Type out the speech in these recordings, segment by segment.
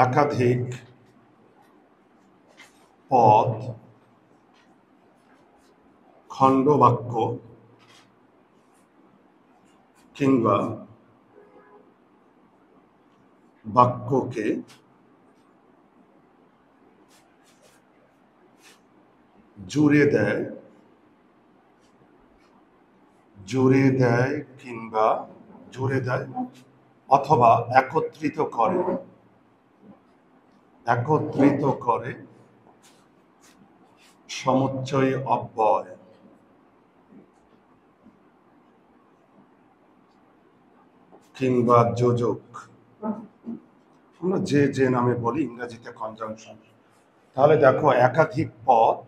একাধিক পদ, খণ্ডবাক্য কিংবা বাক্যকে জুড়ে দেয় কিংবা জুড়ে দেয় অথবা একত্রিত করে সমুচ্চয় অব্যয় কিংবা যোজক, আমরা যে নামে বলি, ইংরেজিতে কনজাংশন। তাহলে দেখো, একাধিক পদ,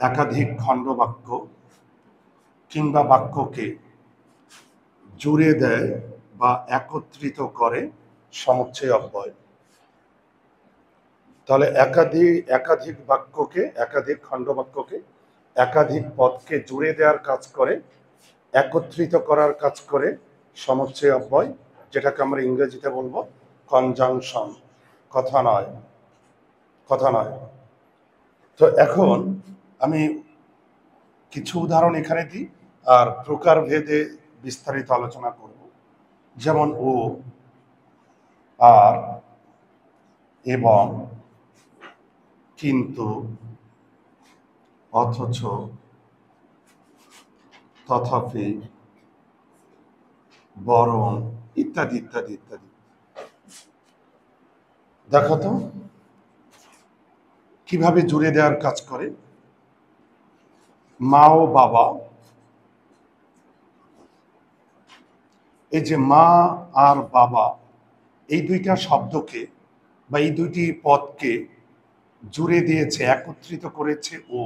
একাধিক খণ্ডবাক্য কিংবা বাক্যকে জুড়ে দেয় বা একত্রিত করে সমুচ্চয় অব্যয়। তাহলে একাধিক বাক্যকে, একাধিক খণ্ডবাক্যকে, একাধিক পদকে জুড়ে দেওয়ার কাজ করে, একত্রিত করার কাজ করে সমুচ্চয় অব্যয়, যেটাকে আমরা ইংরেজিতে বলবো কনজাংশন। কথা নয়। তো এখন আমি কিছু উদাহরণ এখানে দিই আর প্রকারভেদে বিস্তারিত আলোচনা করব। যেমন ও, আর, এবং, কিন্তু, অথচ, তথাপি, বরং, ইত্যাদি ইত্যাদি ইত্যাদি। দেখো তো কিভাবে জুড়ে দেওয়ার কাজ করে। মা ও বাবা, এই যে মা আর বাবা, এই দুইটা শব্দকে বা এই দুইটি পদকে জুড়ে দিয়েছে, একত্রিত করেছে ও,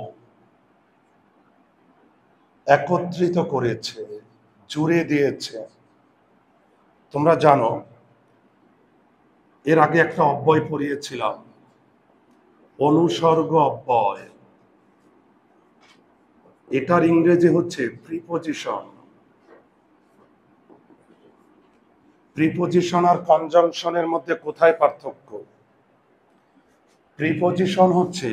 একত্রিত করেছে, জুড়ে দিয়েছে। তোমরা জানো, এর আগে একটা অব্যয় পড়িয়েছিলাম, অনুসর্গ অব্যয়। এটার ইংরেজি হচ্ছে প্রিপোজিশন। প্রিপোজিশন আর কনজাংশনের মধ্যে কোথায় পার্থক্য? প্রিপোজিশন হচ্ছে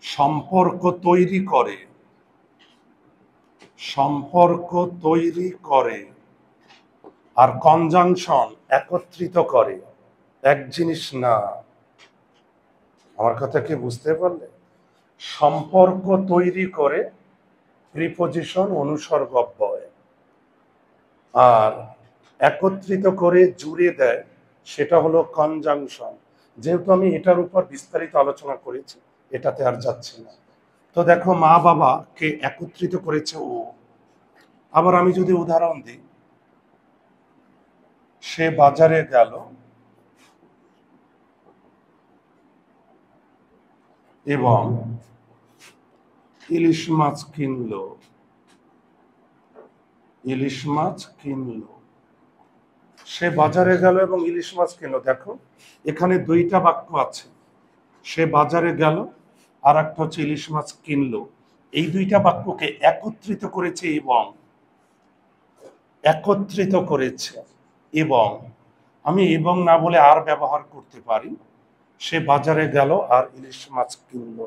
সম্পর্ক তৈরি করে, আর কনজাংশন একত্রিত করে। এক জিনিস না। আমার কথা কি বুঝতে পারলে? সম্পর্ক তৈরি করে প্রিপোজিশন, অনুসর্গ অব্যয়, আর একত্রিত করে জুড়ে দেয় সেটা হলো কনজাংশন। যেহেতু আমি এটার উপর বিস্তারিত আলোচনা করেছি, এটাতে আর যাচ্ছি না। তো দেখো, মা বাবাকে একত্রিত করেছে ও। আবার আমি যদি উদাহরণ দিই, সে বাজারে গেল এবং ইলিশ মাছ কিনলো। সে বাজারে গেল এবং ইলিশ মাছ কিনলো। দেখো, এখানে দুইটা বাক্য আছে, সে বাজারে গেল আর একটা হচ্ছে ইলিশ মাছ কিনলো। এই দুইটা বাক্যকে একত্রিত করেছে এবং আমি এবং না বলে আর ব্যবহার করতে পারি। সে বাজারে গেল আর ইলিশ মাছ কিনলো।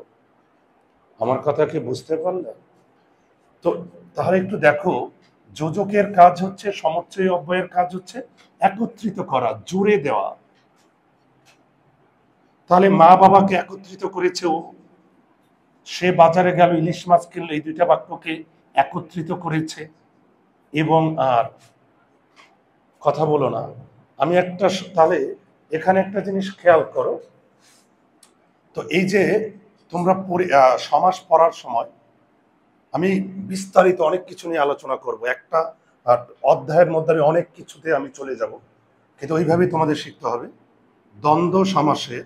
আমার কথা কি বুঝতে পারলে? তো তাহলে একটু দেখো, যোজকের কাজ হচ্ছে, সমুচ্চয় অব্যয়ের কাজ হচ্ছে একত্রিত করা, জুড়ে দেওয়া। তাহলে মা বাবাকে একত্রিত করেছে ও, সে বাজারে গেল ইলিশ মাছ কিনলো, এই দুইটা বাক্যকে একত্রিত করেছে। এবং আর, কথা বলো না। আমি একটা, তাহলে এখানে একটা জিনিস খেয়াল করো তো, এই যে তোমরা সমাস পড়ার সময় আমি বিস্তারিত অনেক কিছু নিয়ে আলোচনা করব। একটা অধ্যায়ের মধ্যে আমি অনেক কিছুতে আমি চলে যাব, কিন্তু ওইভাবেই তোমাদের শিখতে হবে। দ্বন্দ্ব সমাসের,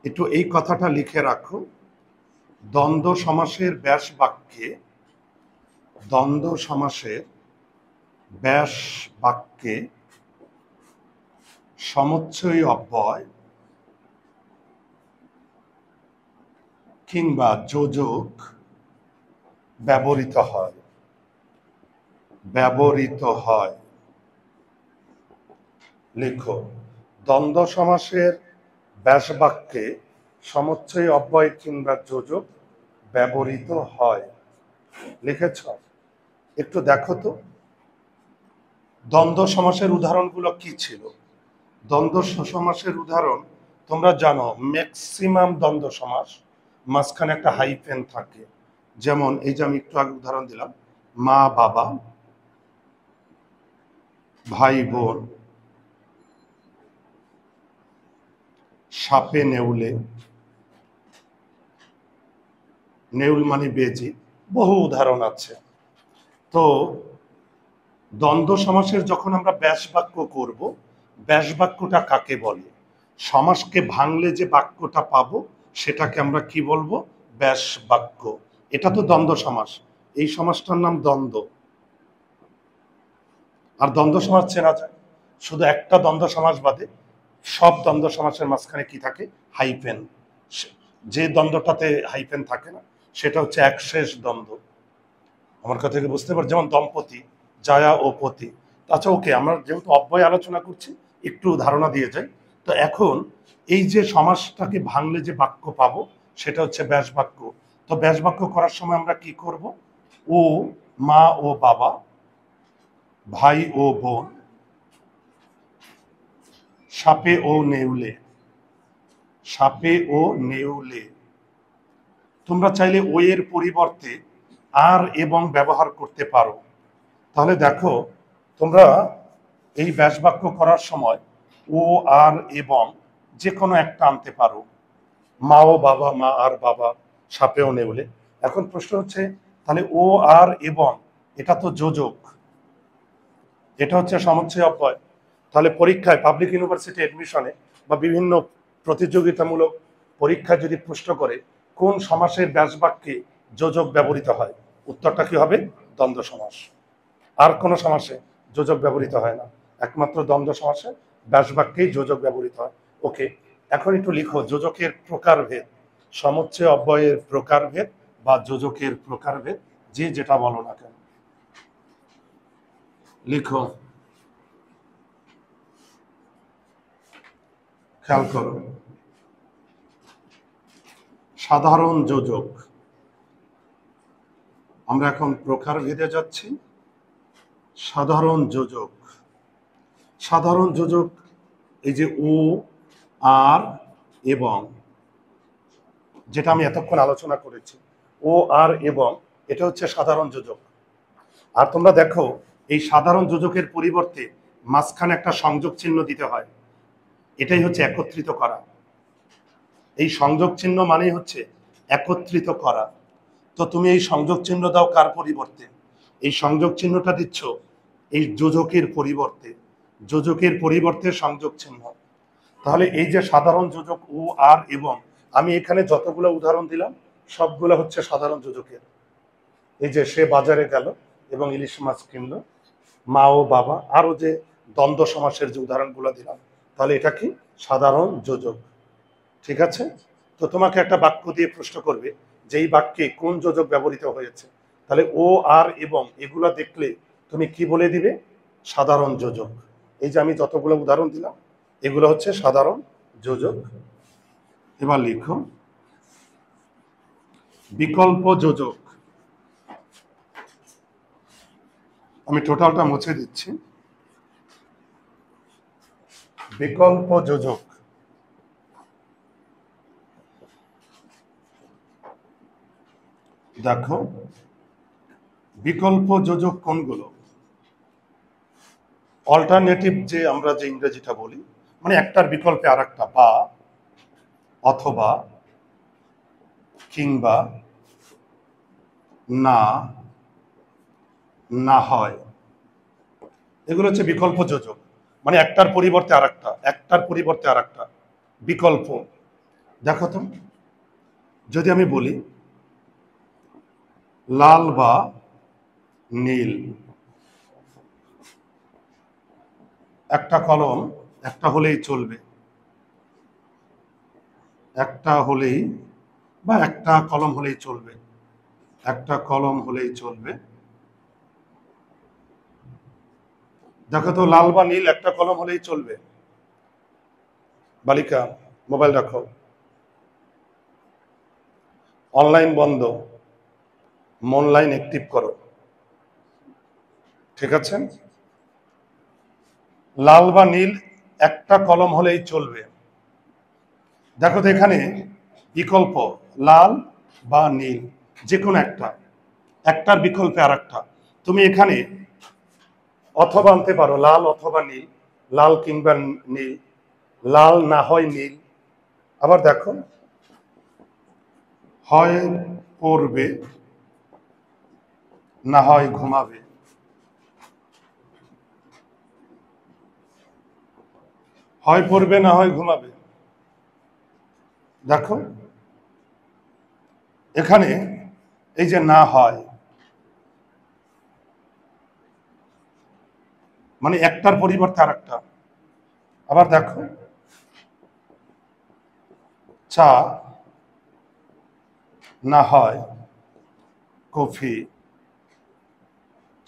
একটু এই কথাটা লিখে রাখো, দ্বন্দ্ব সমাসের ব্যাস বাক্যে সমুচ্চয় অব্যয় কিংবা যোজক ব্যবহৃত হয়। লিখো, দ্বন্দ্ব সমাসের ব্যাস বাক্যে সমুচ্চয় অব্যয় কিংবা যোজক ব্যবহৃত হয়। লিখেছ? একটু দেখো তো দ্বন্দ্ব সমাসের উদাহরণগুলো কি ছিল। দ্বন্দ্ব সমাসের উদাহরণ তোমরা জানো, ম্যাক্সিমাম দ্বন্দ্ব সমাস মাঝখানে একটা হাইফেন থাকে। যেমন এই যে আমি একটু আগে উদাহরণ দিলাম, মা বাবা, ভাই বোন, সাপে নেউলে, নেউল মানে বেজি, বহু উদাহরণ আছে। তো দ্বন্দ্ব সমাসের যখন আমরা ব্যাস বাক্য করব, ব্যাস বাক্যটা কাকে বলে? সমাসকে ভাঙলে যে বাক্যটা পাবো সেটাকে আমরা কি বলবো? ব্যাস বাক্য। এটা তো দ্বন্দ্ব সমাস, এই সমাসটার নাম দ্বন্দ্ব। আর দ্বন্দ্ব সমাস চেনা যায়, শুধু একটা দ্বন্দ্ব সমাস বাদে সব দ্বন্দ্ব সমাসের মাঝখানে কি থাকে? হাইফেন। যে দ্বন্দ্বটাতে হাইফেন থাকে না সেটা হচ্ছে একশেষ দ্বন্দ্ব। আমার কথা কি বুঝতে পার? যেমন দম্পতি, জায়া ও পতি। আচ্ছা ওকে, আমরা যেহেতু অব্যয় আলোচনা করছি একটু ধারণা দিয়ে যাই। তো এখন এই যে সমাসটাকে ভাঙলে যে বাক্য পাবো সেটা হচ্ছে ব্যাস বাক্য। তো ব্যাস বাক্য করার সময় আমরা কি করব? ও মা ও বাবা, ভাই ও বোন, সাপে ও নেউলে, সাপে ও নেউলে। তোমরা চাইলে ও এর পরিবর্তে আর এবং ব্যবহার করতে পারো। তাহলে দেখো, তোমরা এই ব্যাস বাক্য করার সময় ও আর এবং যে কোনো একটা আনতে পারো। মা ও বাবা, মা আর বাবা, সাপেও নেউলে। এখন প্রশ্ন হচ্ছে, তাহলে ও আর এবং এটা তো যোজক, এটা হচ্ছে সমুচ্চয় অব্যয়। তাহলে পরীক্ষায়, পাবলিক ইউনিভার্সিটি এডমিশনে বা বিভিন্ন প্রতিযোগিতামূলক পরীক্ষায় যদি প্রশ্ন করে কোন সমাসের ব্যাস বাক্যে যোজক ব্যবহৃত হয়, উত্তরটা কি হবে? দ্বন্দ্ব সমাস। আর কোন সমাসে যোজক ব্যবহৃত হয় না, একমাত্র দ্বন্দ্ব সমাসে ব্যাস বাক্যেই যোজক ব্যবহৃত হয়। ওকে, এখন একটু লিখো যোজকের প্রকারভেদ, সমুচ্চয় অব্যয়ের প্রকারভেদ বা যোজকের প্রকারভেদ, যে যেটা বলো না কেন লিখো। খেয়াল করো, সাধারণ যোজক। আমরা এখন প্রকারভেদে যাচ্ছি। সাধারণ যোজক, সাধারণ যোজক এই যে ও আর এবং, যেটা আমি এতক্ষণ আলোচনা করেছি, ও আর এবং এটা হচ্ছে সাধারণ যোজক। আর তোমরা দেখো এই সাধারণ যোজকের পরিবর্তে মাঝখানে একটা সংযোগ চিহ্ন দিতে হয়, এটাই হচ্ছে একত্রিত করা। এই সংযোগ চিহ্ন মানেই হচ্ছে একত্রিত করা। তো তুমি এই সংযোগ চিহ্ন দাও কার পরিবর্তে? এই সংযোগ চিহ্নটা দিচ্ছ এই যোজকের পরিবর্তে, যোজকের পরিবর্তে সংযোগ চিহ্ন। তাহলে এই যে সাধারণ যোজক ও আর এবং, আমি এখানে যতগুলো উদাহরণ দিলাম সবগুলো হচ্ছে সাধারণ যোজকের। এই যে সে বাজারে গেল এবং ইলিশ মাছ কিনলো, মা ও বাবা, আরো যে দ্বন্দ্ব সমাসের যে উদাহরণগুলো দিলাম, তাহলে এটা কি? সাধারণ যোজক। ঠিক আছে? তো তোমাকে একটা বাক্য দিয়ে প্রশ্ন করবে যে এই বাক্যে কোন যোজক ব্যবহৃত হয়েছে, তাহলে ও আর এবং এগুলা দেখলে তুমি কি বলে দিবে? সাধারণ যোজক। এই যে আমি যতগুলো উদাহরণ দিলাম এগুলো হচ্ছে সাধারণ যোজক। এবার লিখো বিকল্প যোজক। আমি টোটালটা মুছে দিচ্ছি। বিকল্প যোজক, দেখো বিকল্প যোজক কোনগুলো? অল্টারনেটিভ, যে আমরা যে ইংরেজিটা বলি, মানে একটার বিকল্পে আর একটা, বা, অথবা, কিংবা, না, না হয়, এগুলো হচ্ছে বিকল্প যোজক। মানে একটার পরিবর্তে আর একটা, একটার পরিবর্তে আর একটা বিকল্প। দেখো তো, যদি আমি বলি লাল বা নীল, একটা কলম একটা হলেই চলবে, একটা হলেই বা একটা কলম হলেই চলবে, একটা কলম হলেই চলবে। দেখো তো, লাল বা নীল একটা কলম হলেই চলবে। বালিকা, মোবাইল রাখো, অনলাইন বন্ধ, মন লাইন অ্যাক্টিভ করো। ঠিক আছে, লাল বা নীল একটা কলম হলেই চলবে। দেখো তো এখানে বিকল্প, লাল বা নীল, যে কোনো একটা, একটার বিকল্পে আর একটা। তুমি এখানে অথবা আনতে পারো, লাল অথবা নীল, লাল কিংবা নীল, লাল না হয় নীল। আবার দেখো, হয় পড়বে না হয় ঘুমাবে, হয় পড়বে না হয় ঘুমাবে। দেখো এখানে এই যে না হয়, মানে একটার পরিবর্তে আর একটা। আবার দেখো, চা না হয় কফি,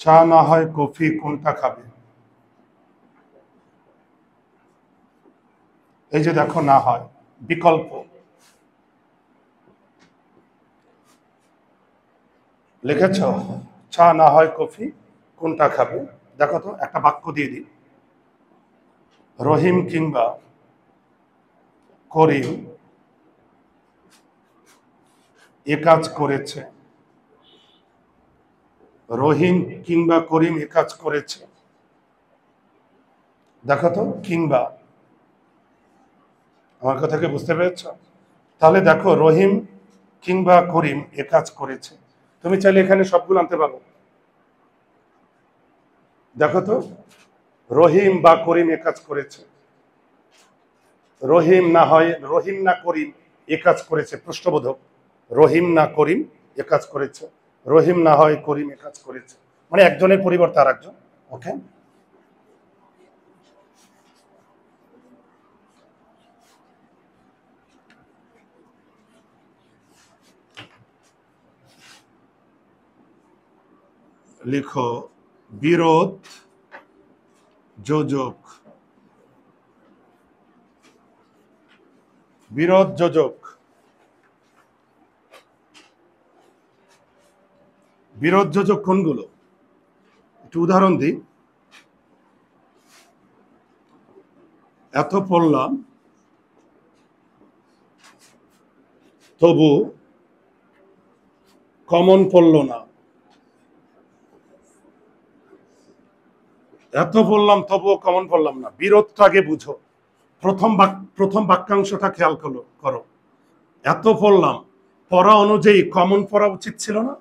চা না হয় কফি, কোনটা খাবে? এই যে দেখো না হয় বিকল্প, লিখেছ চা না হয় কফি, কোনটা খাবে? দেখো তো একটা বাক্য দিয়ে দিই, রহিম কিংবা করিম এ কাজ করেছে, রহিম কিংবা করিম এ কাজ করেছে। দেখো তো কিংবা, আমার কথাকে বুঝতে পেরেছ? তাহলে দেখো রহিম কিংবা করিম এ কাজ করেছে, তুমি চাইলে এখানে সবগুলো আনতে পারো। দেখো তো, রহিম বা করিম এ কাজ করেছে, রহিম না হয়, রহিম না করিম এ কাজ করেছে, প্রশ্নবোধক, রহিম না করিম এ কাজ করেছে, রহিম না হয় করিম এ কাজ করেছে, মানে একজনের পরিবর্তে আর একজন। ওকে, লিখো বিরোধ যোজক, বিরোধ যোজক, বিরোধ যোজক কোনগুলো একটু উদাহরণ দিই। এত পড়লাম তবু কমন পড়ল না, এত বললাম তবুও কমন পড়লাম না, বিরোধটা আগে বুঝো। প্রথম বাক্যাংশটা খেয়াল করো, এত পড়লাম, পড়া অনুযায়ী কমন পড়া উচিত ছিল না?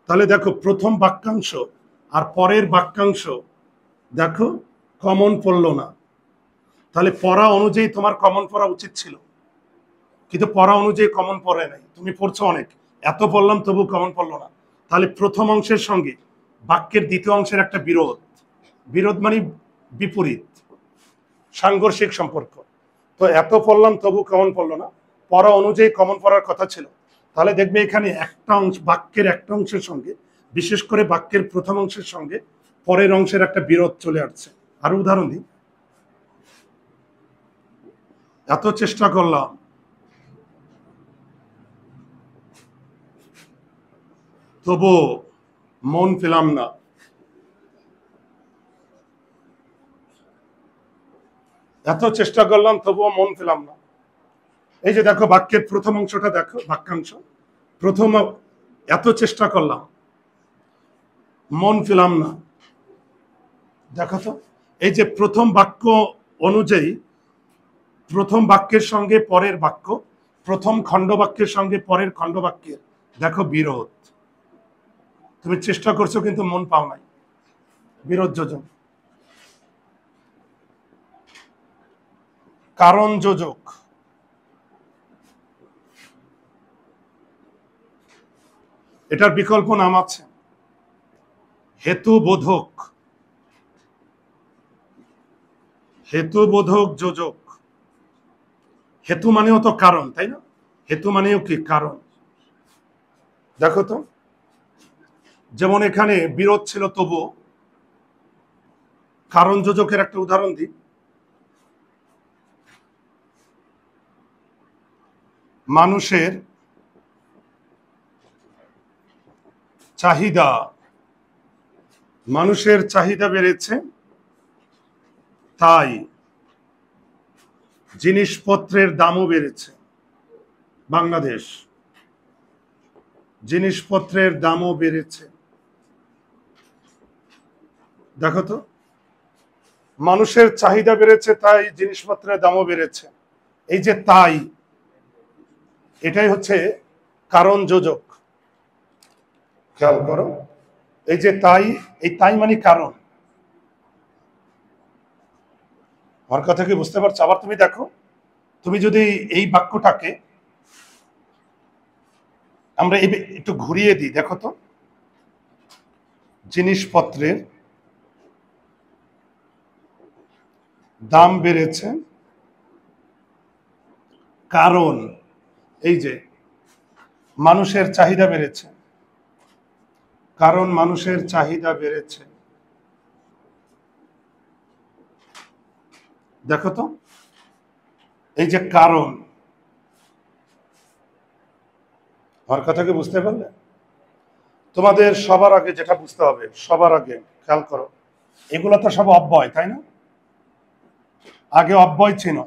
তাহলে দেখো প্রথম বাক্যাংশ আর পরের বাক্যাংশ দেখো কমন পড়লো না, তাহলে পড়া অনুযায়ী তোমার কমন পড়া উচিত ছিল, কিন্তু পড়া অনুযায়ী কমন পড়ে নাই, তুমি পড়ছো অনেক, এত পড়লাম তবু কমন পড়লো না। তাহলে প্রথম অংশের সঙ্গে বাক্যের দ্বিতীয় অংশের একটা বিরোধ, বিরোধ মানে বিপরীত, সাংঘর্ষিক সম্পর্ক। তো এত পড়লাম তবু কমন পড়লো না, পড়া অনুযায়ী কমন পড়ার কথা ছিল। তাহলে দেখবে এখানে একটা অংশ, বাক্যের একটা অংশের সঙ্গে, বিশেষ করে বাক্যের প্রথম অংশের সঙ্গে পরের অংশের একটা বিরোধ চলে আসছে। আরো উদাহরণ দিই, এত চেষ্টা করলাম তবু মন পেলাম না, এত চেষ্টা করলাম তবুও মন পেলাম না। এই যে দেখো বাক্যের প্রথম অংশটা দেখো, বাক্যাংশ প্রথম, এত চেষ্টা করলাম মন পেলাম না। দেখো তো, এই যে প্রথম বাক্য অনুযায়ী প্রথম বাক্যের সঙ্গে পরের বাক্য, প্রথম খণ্ড বাক্যের সঙ্গে পরের খণ্ড বাক্যের দেখো বিরোধ, তুমি চেষ্টা করছো কিন্তু মন পাও নাই, বিরোধ যোজক। কারণ যোজক, এটার বিকল্প নাম আছে হেতুবোধক, হেতুবোধক যোজক। হেতু মানেও তো কারণ, তাই না? হেতু মানেও কি কারণ। দেখো তো, যেমন এখানে বিরোধ ছিল তবু, কারণ যোজকের একটা উদাহরণ দিই। মানুষের চাহিদা বেড়েছে, তাই জিনিসপত্রের দামও বেড়েছে। বাংলাদেশ, জিনিসপত্রের দামও বেড়েছে। দেখো তো, মানুষের চাহিদা বেড়েছে তাই জিনিসপত্রের দামও বেড়েছে। এই যে তাই, এটাই হচ্ছে কারণ যোজক। খেয়াল করো, এই যে তাই, এই তাই মানে কারণ। আমার কথা কি বুঝতে পারছো? আবার তুমি দেখো, তুমি যদি এই বাক্যটাকে আমরা একটু ঘুরিয়ে দিই, দেখো তো, জিনিসপত্রের দাম বেড়েছে কারণ, এই যে মানুষের চাহিদা বেড়েছে, কারণ মানুষের চাহিদা বেড়েছে। দেখো তো, এই যে কারণ, আমার কথা কি বুঝতে পারলে? তোমাদের সবার আগে যেটা বুঝতে হবে, সবার আগে খেয়াল করো, এগুলো তো সব অব্যয়, তাই না? আগে অব্যয় চেনো,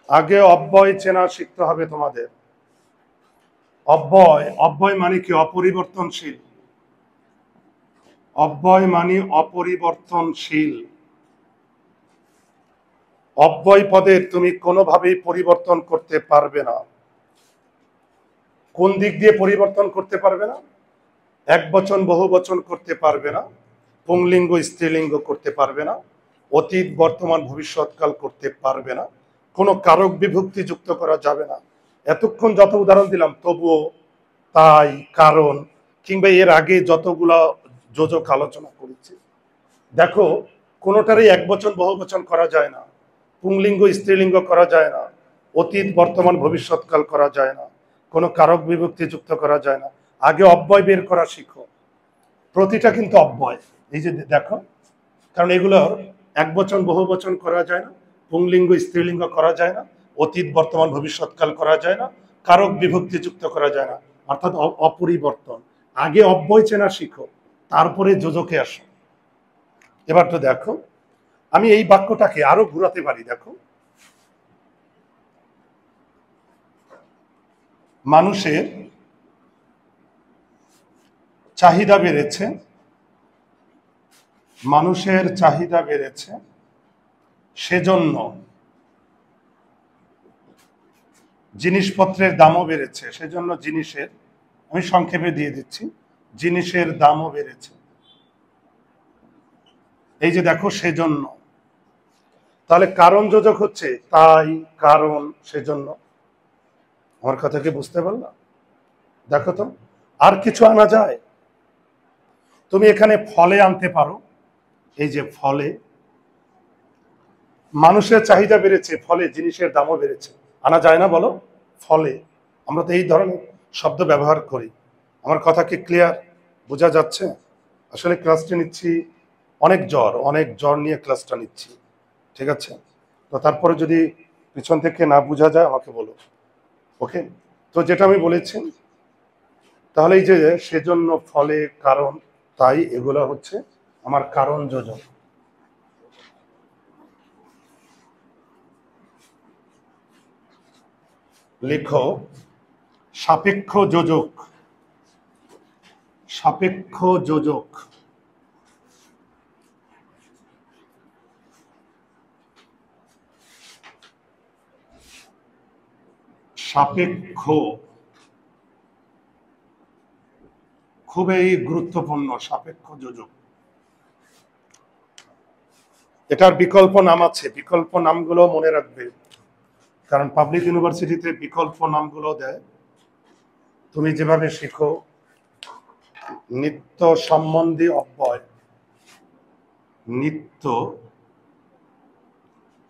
আগে অব্যয় চেনা শিখতে হবে তোমাদের। অব্যয়, অব্যয় মানে কি? অপরিবর্তনশীল। অব্যয় মানে অপরিবর্তনশীল। অব্যয় পদের তুমি কোনোভাবেই পরিবর্তন করতে পারবে না। কোন দিক দিয়ে পরিবর্তন করতে পারবে না? এক বচন বহু বচন করতে পারবে না, পুংলিঙ্গ স্ত্রীলিঙ্গ করতে পারবে না, অতীত বর্তমান ভবিষ্যৎকাল করতে পারবে না, কোনো কারক বিভক্তি যুক্ত করা যাবে না। এতক্ষণ যত উদাহরণ দিলাম, তবুও, তাই, কারণ, কিংবা এর আগে যতগুলা যোজক আলোচনা করেছি, দেখো কোনোটারই এক বচন বহু বচন করা যায় না, পুংলিঙ্গ স্ত্রীলিঙ্গ করা যায় না, অতীত বর্তমান ভবিষ্যৎকাল করা যায় না, কোনো কারক বিভক্তি যুক্ত করা যায় না। আগে অব্যয় বের করা শিখো। প্রতিটা কিন্তু অব্যয়। এই যে দেখো, কারণ এগুলোর এক বচন বহু বচন করা যায় না, পুংলিঙ্গ স্ত্রীলিঙ্গ করা যায় না, অতীত বর্তমান ভবিষ্যৎকাল করা যায় না, কারক বিভক্তি যুক্ত করা যায় না, অর্থাৎ অপরিবর্তন। আগে অব্যয় চেনা শিখো, তারপরে যোজকে আসো। এবার তো দেখো, আমি এই বাক্যটাকে আরো ঘুরাতে পারি। দেখো, মানুষের চাহিদা বেড়েছে, মানুষের চাহিদা বেড়েছে, সেজন্য জিনিসপত্রের দামও বেড়েছে। সেজন্য জিনিসের, আমি সংক্ষেপে দিয়ে দিচ্ছি, জিনিসের দামও বেড়েছে। এই যে দেখো, সেজন্য, তাহলে কারণ যোজক হচ্ছে তাই, কারণ, সেজন্য। আমার কথা কি বুঝতে পারলাম? দেখো তো, আর কিছু আনা যায়? তুমি এখানে ফলে আনতে পারো। এই যে ফলে, মানুষের চাহিদা বেড়েছে, ফলে জিনিসের দামও বেড়েছে। আনা যায় না বলো? ফলে। আমরা তো এই ধরনের শব্দ ব্যবহার করি। আমার কথা কি ক্লিয়ার? বোঝা যাচ্ছে? আসলে ক্লাসটা নিচ্ছি অনেক জ্বর নিয়ে ক্লাসটা নিচ্ছি, ঠিক আছে? তো তারপরে যদি পিছন থেকে না বোঝা যায় আমাকে বলো, ওকে? তো যেটা আমি বলেছি, তাহলে এই যে সেজন্য, ফলে, কারণ, তাই, এগুলো হচ্ছে আমার কারণ যোজক। লেখো সাপেক্ষ যোজক। সাপেক্ষ যোজক, সাপেক্ষ, খুবই গুরুত্বপূর্ণ সাপেক্ষ যোজক। এটার বিকল্প নাম আছে, বিকল্প নামগুলো মনে রাখবে, কারণ পাবলিক ইউনিভার্সিটিতে বিকল্প নামগুলো দেয়। তুমি যেভাবে শিখো, নিত্য সম্বন্ধী অব্যয়, নিত্য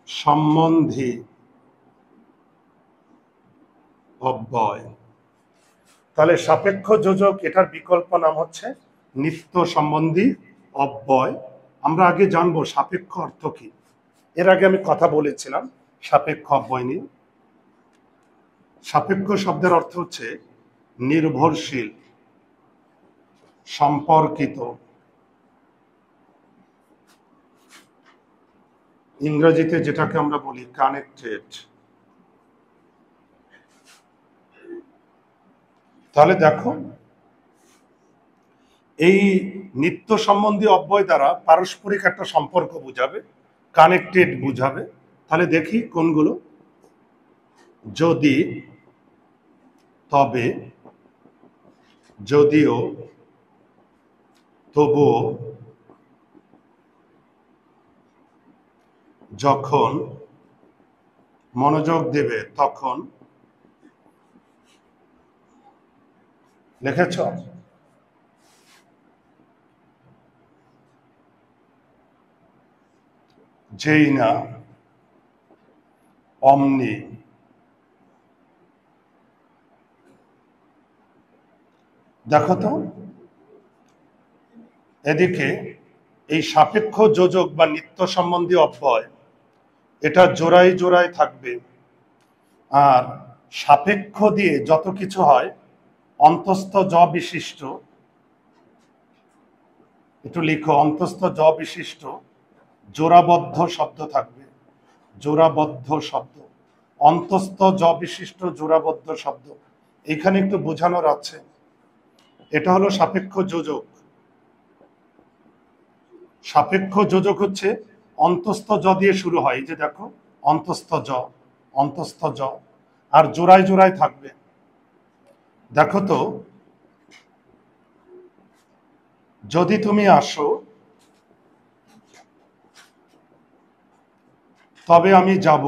সম্বন্ধী অব্যয়, তাহলে সাপেক্ষ যোজক, এটার বিকল্প নাম হচ্ছে নিত্য সম্বন্ধী অব্যয়। আমরা আগে জানবো সাপেক্ষ অর্থ কি। এর আগে আমি কথা বলেছিলাম সাপেক্ষ অব্যয় নিয়ে। সাপেক্ষ শব্দের অর্থ হচ্ছে নির্ভরশীল, সম্পর্কিত, ইংরেজিতে যেটাকে আমরা বলি কানেক্টেড। তাহলে দেখো, এই নিত্য সম্বন্ধী অব্যয় দ্বারা পারস্পরিক একটা সম্পর্ক বুঝাবে, কানেক্টেড বুঝাবে। তাহলে দেখি কোনগুলো। যদি, তবে, যদিও, তবুও, যখন, মনোযোগ দেবে তখন। লিখেছ? যেই না, অমনি, দেখো তো এদিকে এই সাপেক্ষ যোজক বা নিত্য সম্বন্ধী অব্যয়, এটা জোড়ায় জোড়ায় থাকবে। আর সাপেক্ষ দিয়ে যত কিছু হয় অন্তস্থ জ বিশিষ্ট, একটু লিখো, অন্তস্থ জ বিশিষ্ট জোড়াবদ্ধ শব্দ থাকবে। জোড়াবদ্ধ শব্দ, অন্তস্থ জ বিশিষ্ট জোড়াবদ্ধ শব্দ। এখানে একটু বোঝানোর আছে। এটা হলো সাপেক্ষ যোজক। সাপেক্ষ যোজক হচ্ছে অন্তস্থ জ দিয়ে শুরু হয়, এই যে দেখো অন্তস্থ জ, অন্তস্থ জ, আর জোড়ায় জোড়ায় থাকবে। দেখো তো, যদি তুমি আসো তবে আমি যাব।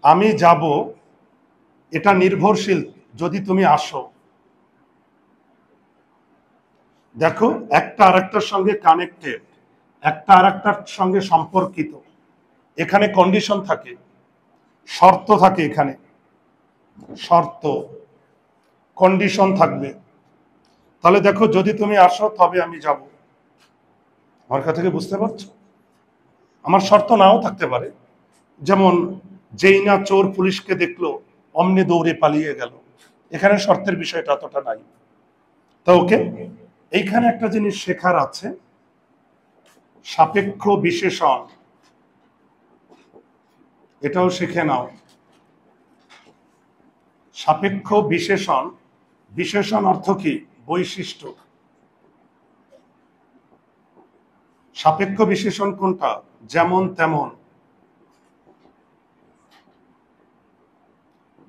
আমি যাব, এটা নির্ভরশীল। যদি তুমি আসো, দেখো একটা আরেকটার সঙ্গে কানেক্টেড, একটা আরেকটার সঙ্গে সম্পর্কিত। এখানে কন্ডিশন থাকে, শর্ত থাকে, এখানে শর্ত, কন্ডিশন থাকবে। তাহলে দেখো, যদি তুমি আসো তবে আমি যাব। আমার কথা থেকে বুঝতে পারছো? আমার শর্ত নাও থাকতে পারে, যেমন যেই না চোর পুলিশকে দেখলো অমনি দৌড়ে পালিয়ে গেল, এখানে শর্তের বিষয়টা অতটা নাই। তো ওকে, এইখানে একটা জিনিস শেখার আছে, সাপেক্ষ বিশেষণ, এটাও শিখে নাও। সাপেক্ষ বিশেষণ, বিশেষণ অর্থ কি? বৈশিষ্ট্য। সাপেক্ষ বিশেষণ কোনটা? যেমন তেমন,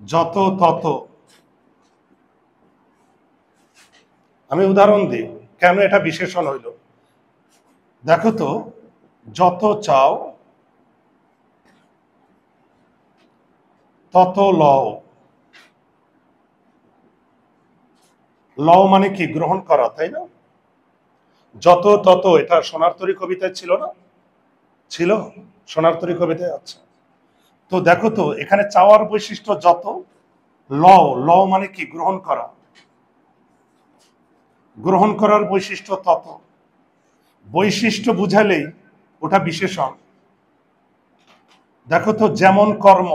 যত তত। আমি উদাহরণ দিই কেন এটা বিশেষণ হইল। দেখো তো, যত চাও তত লও। লও মানে কি? গ্রহণ করা, তাই না? যত তত, এটা সোনার তরী কবিতায় ছিল না? ছিল, সোনার তরী কবিতায় আছে। তো দেখো তো, এখানে চাওয়ার বৈশিষ্ট্য যত, লও, লও মানে কি? গ্রহণ করা, গ্রহণ করার বৈশিষ্ট্য তত। বৈশিষ্ট্য বুঝালেই ওটা বিশেষণ। দেখো তো, যেমন কর্ম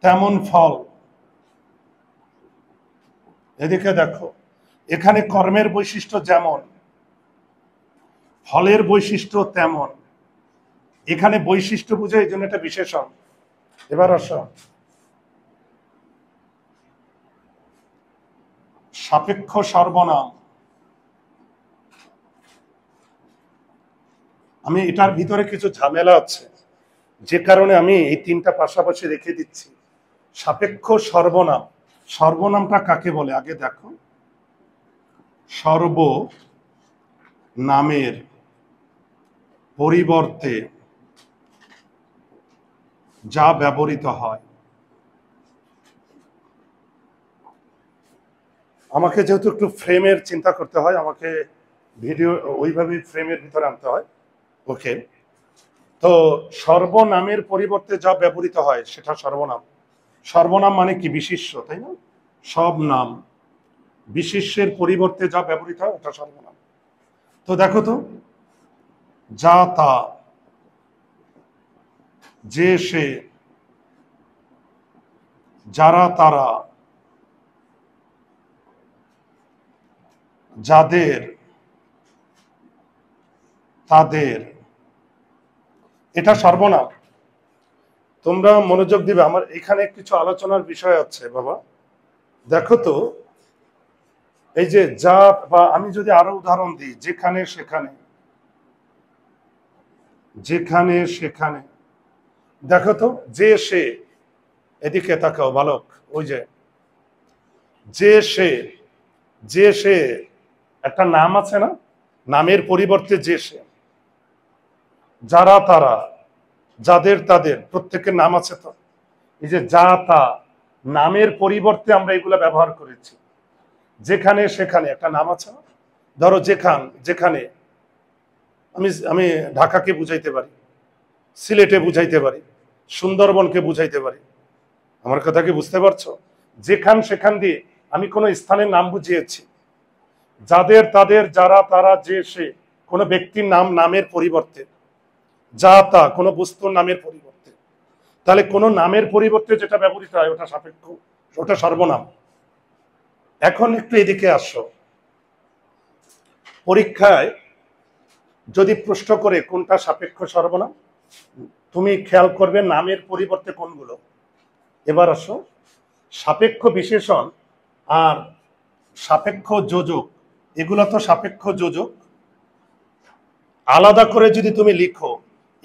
তেমন ফল। এদিকে দেখো, এখানে কর্মের বৈশিষ্ট্য যেমন, ফলের বৈশিষ্ট্য তেমন। এখানে বৈশিষ্ট্য বুঝে, এই জন্য এটা বিশেষণ। এবার আসো, সাপেক্ষ সর্বনাম। আমি এটার ভিতরে কিছু ঝামেলা আছে, যে কারণে আমি এই তিনটা পাশাপাশি রেখে দিচ্ছি। সাপেক্ষ সর্বনাম, সর্বনামটা কাকে বলে আগে দেখো। সর্ব নামের পরিবর্তে যা ব্যবহৃত হয়। আমাকে যেহেতু একটু ফ্রেমের চিন্তা করতে হয়, আমাকে ভিডিও ওইভাবে ফ্রেমের ভিতরে আনতে হয়। ওকে, তো সর্বনামের পরিবর্তে যা ব্যবহৃত হয় সেটা সর্বনাম। সর্বনাম মানে কি? বিশেষ্য, তাই না? সব নাম, বিশেষ্যের পরিবর্তে যা ব্যবহৃত হয় ওটা সর্বনাম। তো দেখো তো, যা তা, যে সে, যারা তারা, যাদের তাদের, এটা সর্বনাম। তোমরা মনোযোগ দিবে, আমার এখানে কিছু আলোচনার বিষয় আছে বাবা। দেখো তো, এই যে যা, বা আমি যদি আরো উদাহরণ দিই, যেখানে সেখানে, যেখানে সেখানে। দেখো তো, যে সে, এদিকে তাকাও বালক, ওই যে সে, যে সে একটা নাম আছে না, নামের পরিবর্তে যে সে। যারা তারা, যাদের তাদের, প্রত্যেকের নাম আছে তো। এই যে যা তা, নামের পরিবর্তে আমরা এগুলা ব্যবহার করেছি। যেখানে সেখানে একটা নাম আছে না, ধরো যেখানে আমি আমি ঢাকাকে বুঝাইতে পারি, সিলেটে বুঝাইতে পারি, সুন্দরবনকে বুঝাইতে পারি। আমার কথা কি বুঝতে পারছো? সেখান দিয়ে আমি কোনো স্থানের নাম বুঝিয়েছি। যাদের তাদের, যারা তারা, যে সে কোনো ব্যক্তির নাম নামের পরিবর্তে, যা তা কোনো বস্তুর নামের পরিবর্তে। তাহলে কোনো নামের পরিবর্তে যেটা ব্যবহৃত হয় ওটা সাপেক্ষ, ওটা সর্বনাম। এখন একটু এদিকে আসো, পরীক্ষায় যদি প্রশ্ন করে কোনটা সাপেক্ষ সর্বনাম, তুমি খেয়াল করবে নামের পরিবর্তে কোনগুলো। এবার আসো, সাপেক্ষ বিশেষণ আর সাপেক্ষ যোজক, এগুলো তো সাপেক্ষ যোজক। আলাদা করে যদি তুমি লিখো,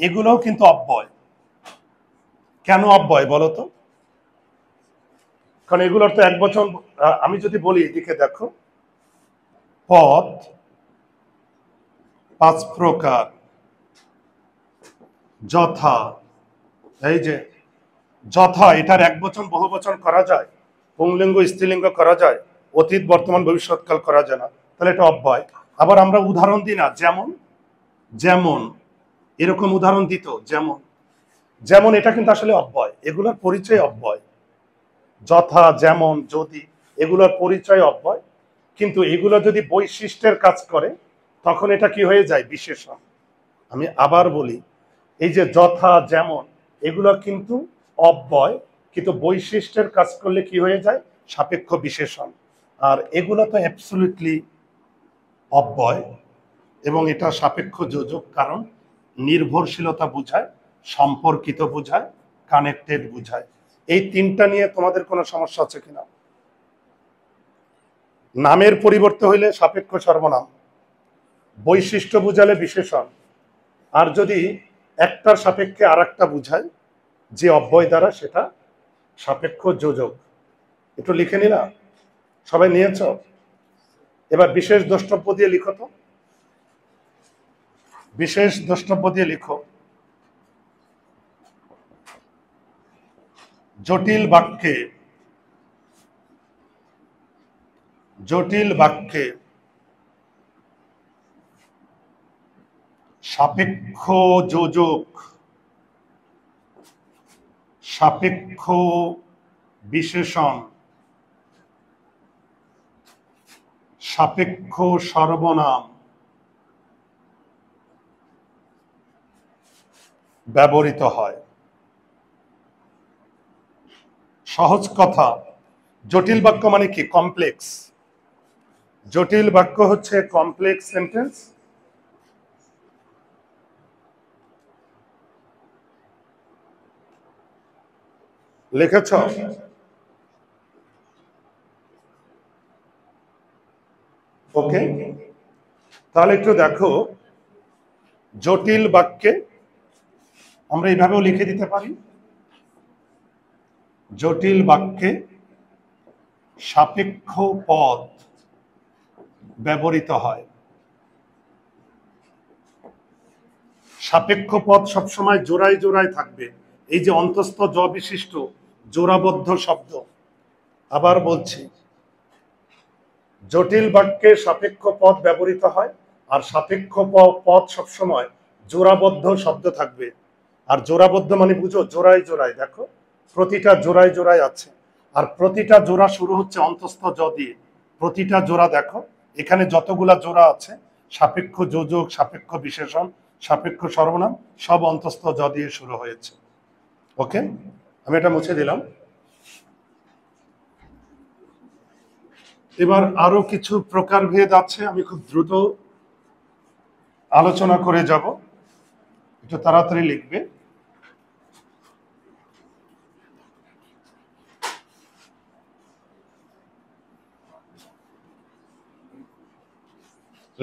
এগুলোও কিন্তু অব্যয়। কেন অব্যয় বলো তো? কারণ এগুলোর তো এক বচন। আমি যদি বলি, এদিকে দেখো, পদ 5 প্রকার, যথা, এই যে যথা, এটার এক বচন বহু বচন করা যায়, পুংলিঙ্গ স্ত্রীলিঙ্গ করা যায়, অতীত বর্তমান ভবিষ্যৎকাল করা যায় না, তাহলে এটা অব্যয়। আবার আমরা উদাহরণ দিই না, যেমন, যেমন এরকম উদাহরণ দিত, যেমন, যেমন এটা কিন্তু আসলে অব্যয়, এগুলোর পরিচয় অব্যয়। যথা, যেমন, যদি, এগুলোর পরিচয় অব্যয়, কিন্তু এগুলো যদি বৈশিষ্ট্যের কাজ করে তখন এটা কি হয়ে যায়? বিশেষণ। আমি আবার বলি, এই যে যথা, যেমন, এগুলো কিন্তু অব্যয়, কিন্তু বৈশিষ্ট্যের কাজ করলে কি হয়ে যায়? সাপেক্ষ বিশেষণ। আর এগুলো তো অ্যাবসলিউটলি অব্যয়, এবং এটা সাপেক্ষ যোজক, কারণ নির্ভরশীলতা বোঝায়, সম্পর্কিত বোঝায়, কানেক্টেড বোঝায়। এই তিনটা নিয়ে তোমাদের কোনো সমস্যা আছে কিনা? নামের পরিবর্তে হইলে সাপেক্ষ সর্বনাম, বৈশিষ্ট্য বুঝালে বিশেষণ, আর যদি একটার সাপেক্ষে আর একটা বুঝায় যে অব্যয় দ্বারা, সেটা সাপেক্ষ যোজক। একটু লিখে নিলা, সবাই নিয়েছ? এবার বিশেষ দ্রষ্টব্য দিয়ে লিখো তো, বিশেষ দ্রষ্টব্য দিয়ে লিখো। জটিল বাক্যে, জটিল বাক্যে সাপেক্ষ যোজক, সাপেক্ষ বিশেষণ, সাপেক্ষ সর্বনাম ব্যবহৃত হয়। সহজ কথা, জটিল বাক্য মানে কি? কমপ্লেক্স। জটিল বাক্য হচ্ছে কমপ্লেক্স সেন্টেন্স। লিখেছ? ওকে, তাহলে একটু দেখো, জটিল বাক্যে আমরা এইভাবেও লিখে দিতে পারি, জটিল বাক্যে সাপেক্ষ পদ ব্যবহৃত হয়। সাপেক্ষ পদ সবসময় জোড়ায় জোড়ায় থাকবে। এই যে অন্তস্থ জ বিশিষ্ট জোড়াবদ্ধ শব্দ, আবার বলছি, জটিল বাক্যে সাপেক্ষ পদ ব্যবহৃত হয়, আর সাপেক্ষ পদ সবসময় জোড়াবদ্ধ শব্দ থাকবে। আর জোড়াবদ্ধ মানে বুঝো, জোড়ায় জোড়ায়। দেখো, প্রতিটা জোড়ায় জোড়ায় আছে, আর প্রতিটা জোড়া শুরু হচ্ছে অন্তস্থ জ দিয়ে। প্রতিটা জোড়া দেখো, এখানে যতগুলা জোড়া আছে সাপেক্ষ যোজক, সাপেক্ষ বিশেষণ, সাপেক্ষ সর্বনাম সব অন্তস্থ জ দিয়ে শুরু হয়েছে। ওকে, আমি এটা মুছে দিলাম। এবার আরো কিছু প্রকারভেদ আছে, আমি খুব দ্রুত আলোচনা করে যাব, একটু তাড়াতাড়ি লিখবে।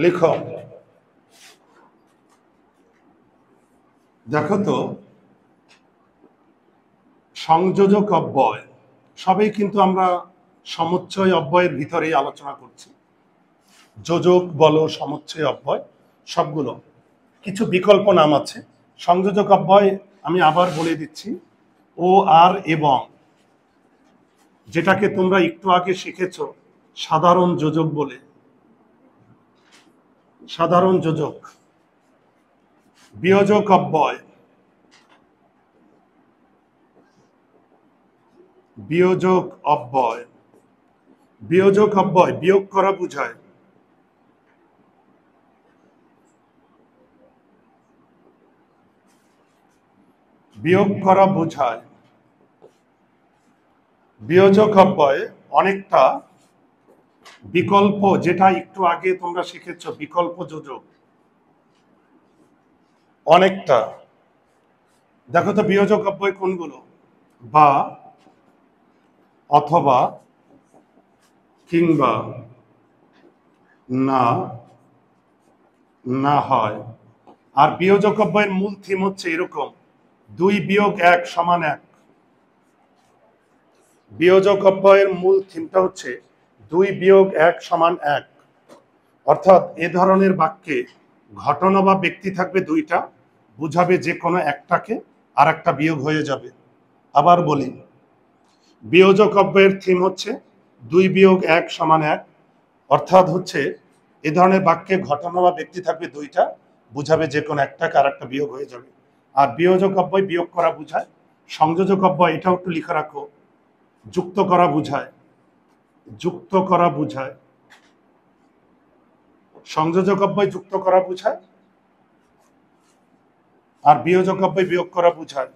লিখো, দেখো তো, সংযোজক অব্যয় সবই কিন্তু আমরা সমুচ্চয় অব্যয়ের ভিতরেই আলোচনা করছি। যোজক বলো, সমুচ্চয় অব্যয় সবগুলো, কিছু বিকল্প নাম আছে। সংযোজক অব্যয় আমি আবার বলে দিচ্ছি, ও আর এবং, যেটাকে তোমরা একটু আগে শিখেছ সাধারণ যোজক বলে। সাধারণ যোজক, বিয়োজক অব্যয়, বিয়োজক অব্যয়, বিয়োজক অব্যয় বিয়োগ করা বোঝায়। বিয়োগ করা বোঝায়। বিয়োজক অব্যয় অনেকটা বিকল্প, যেটা একটু আগে তোমরা শিখেছ বিকল্প যোজক, অনেকটা। দেখো তো বিয়োজক অব্যয় কোনগুলো, বা, অথবা, কিংবা, না, না হয়। আর বিয়োজক অব্যয়ের মূল থিম হচ্ছে এরকম, 2 বিয়োগ 1 সমান 1। বিয়োজক অব্যয়ের মূল থিমটা হচ্ছে 2 বিয়োগ 1 সমান 1। অর্থাৎ এ ধরনের বাক্যে ঘটনা বা ব্যক্তি থাকবে দুইটা, বুঝাবে যে কোনো একটাকে আর একটা বিয়োগ হয়ে যাবে। আবার বলি, বিয়োজক অব্যয়ের থিম হচ্ছে 2 বিয়োগ 1 সমান 1। অর্থাৎ হচ্ছে এ ধরনের বাক্যে ঘটনা বা ব্যক্তি থাকবে দুইটা, বুঝাবে যে কোনো একটাকে আর একটা বিয়োগ হয়ে যাবে। আর বিয়োজক অব্যয় বিয়োগ করা বুঝায়। সংযোজক অব্যয় এটাও একটু লিখে রাখো, যুক্ত করা বুঝায়। যুক্ত করা বুঝায়। সংযোজক অব্যয় যুক্ত করা বুঝায়, আর বিয়োজক অব্যয় বিয়োগ করা বুঝায়।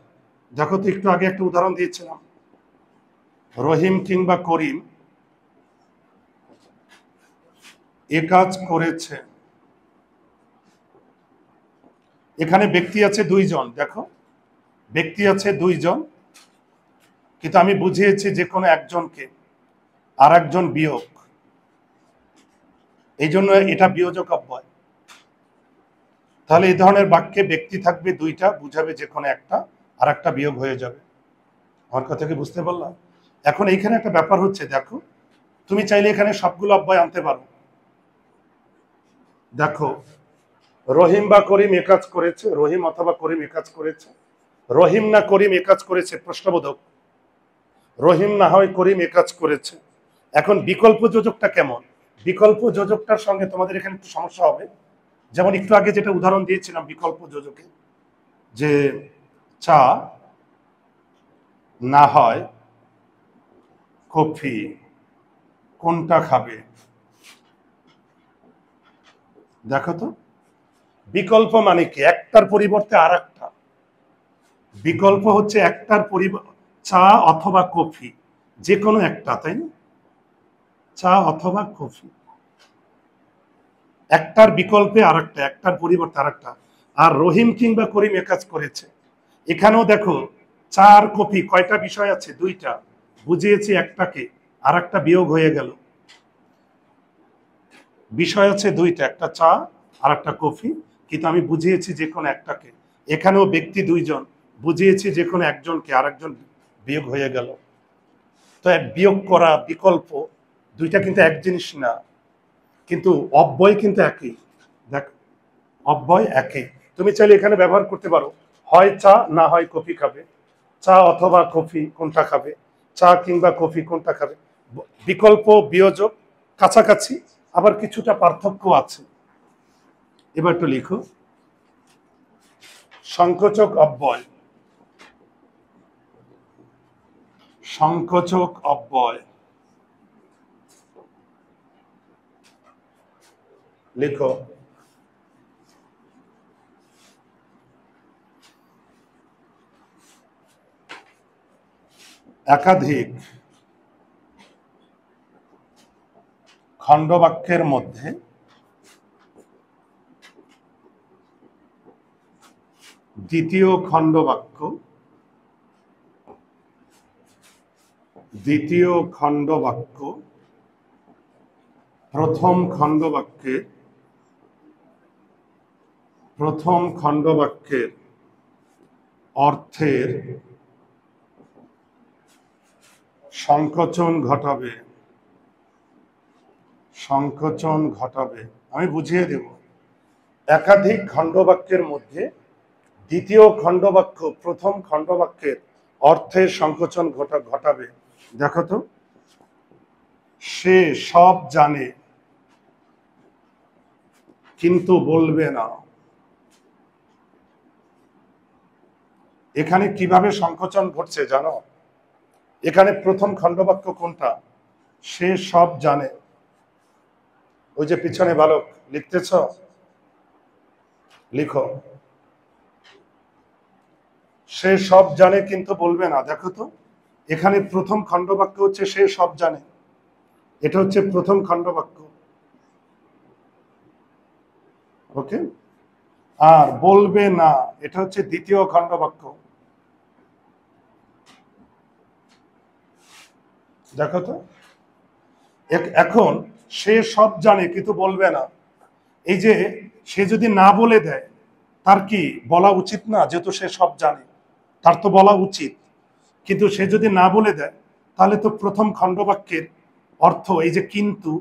দেখো তো, একটু আগে একটা উদাহরণ দিয়েছিলাম, রহিম কিংবা করিম এ কাজ করেছে। এখানে ব্যক্তি আছে 2 জন, দেখো ব্যক্তি আছে 2 জন, কিন্তু আমি বুঝিয়েছি যে কোনো একজনকে, আর একজন বিয়োগ, এই জন্য এটা বিয়োজক অব্যয়। তাহলে এই ধরনের বাক্যে ব্যক্তি থাকবে 2টা, বুঝাবে যে কোনো একটা আর একটা বিয়োগ হয়ে যাবে। আমার কথা কি বুঝতে পারলাম? এখন এইখানে একটা ব্যাপার হচ্ছে, দেখো তুমি চাইলে এখানে সবগুলো অব্যয় আনতে পারো। দেখো, রহিম বা করিম এ কাজ করেছে, রহিম অথবা করিম এ কাজ করেছে। রহিম না করিম এ কাজ করেছে, প্রশ্নবোধক। রহিম না হয় করিম এ কাজ করেছে। এখন বিকল্প যোজকটা কেমন? বিকল্প যোজকটার সঙ্গে তোমাদের এখানে একটু সমস্যা হবে। যেমন একটু আগে যেটা উদাহরণ দিয়েছিলাম বিকল্প যোজকে, যে চা না হয় কফি, কোনটা খাবে? দেখো তো, বিকল্প মানে কি? একটার পরিবর্তে আর একটা। বিকল্প হচ্ছে একটার পরিবর্তে, চা অথবা কফি, যে কোনো একটা, তাই না? চা অথবা কফি, একটার বিকল্পে আর একটা, একটার পরিবর্তে আর একটা। আর রহিম কিংবা করিম এ কাজ করেছে, এখানেও দেখো চা আর কফি কয়টা বিষয় আছে? 2টা, বুঝিয়েছি একটাকে, আর একটা বিয়োগ হয়ে গেল। বিষয় আছে 2টা, একটা চা আর একটা কফি, কিন্তু আমি বুঝিয়েছি যে কোনো একটাকে। এখানেও ব্যক্তি 2 জন, বুঝিয়েছি যে কোনো একজনকে, আর একজন বিয়োগ হয়ে গেল। তো বিয়োগ করা, বিকল্প, 2টা কিন্তু এক জিনিস না, কিন্তু অব্যয় কিন্তু একই। দেখ, অব্যয় একই। তুমি চাইলে এখানে ব্যবহার করতে পারো, হয় চা না হয় কফি খাবে, চা অথবা কফি কোনটা খাবে, চা কিংবা কফি কোনটা খাবে। বিকল্প বিয়োজক কাছাকাছি, আবার কিছুটা পার্থক্য আছে। এবার একটু লিখো, সংকোচক অব্যয়। সংকোচক অব্যয়, লিখো একাধিক খণ্ডবাক্যের মধ্যে দ্বিতীয় খণ্ডবাক্য প্রথম খণ্ডবাক্যের অর্থের সংকোচন ঘটাবে। আমি বুঝিয়ে দেব। একাধিক খণ্ডবাক্যের মধ্যে দ্বিতীয় খণ্ডবাক্য প্রথম খণ্ডবাক্যের অর্থের সংকোচন ঘটাবে। দেখো তো, সে সব জানে কিন্তু বলবে না। এখানে কিভাবে সংকোচন ঘটছে জানো? এখানে প্রথম খণ্ডবাক্য কোনটা? সে সব জানে। ওই যে পিছনে বালক লিখতেছ, লিখো সে সব জানে কিন্তু বলবে না। দেখো তো, এখানে প্রথম খণ্ডবাক্য হচ্ছে সে সব জানে, এটা হচ্ছে প্রথম খণ্ডবাক্য। ওকে, আর বলবে না এটা হচ্ছে দ্বিতীয় খণ্ডবাক্য। দেখো তো, এখন সে সব জানে কিন্তু বলবে না। এই যে সে যদি না বলে দেয়, তার কি বলা উচিত না? যেহেতু সে সব জানে, তার তো বলা উচিত। কিন্তু সে যদি না বলে দেয়, তাহলে তো প্রথম খণ্ডবাক্যের অর্থ, এই যে কিন্তু,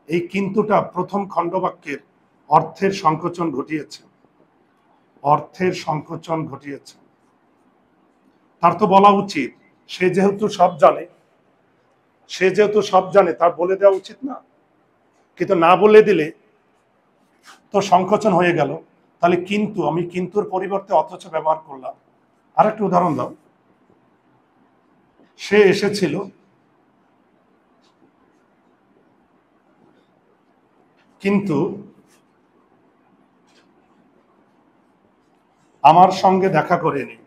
এই কিন্তুটা প্রথম খণ্ডবাক্যের অর্থের সংকোচন ঘটিয়েছে। তার তো বলা উচিত। সে যেহেতু সব জানে, তার বলে দেওয়া উচিত না? কিন্তু না বলে দিলে তো সংকোচন হয়ে গেল। তাহলে কিন্তু, আমি কিন্তুর পরিবর্তে অথচ ব্যবহার করলাম। আর একটা উদাহরণ দাও। সে এসেছিল কিন্তু আমার সঙ্গে দেখা করেনি।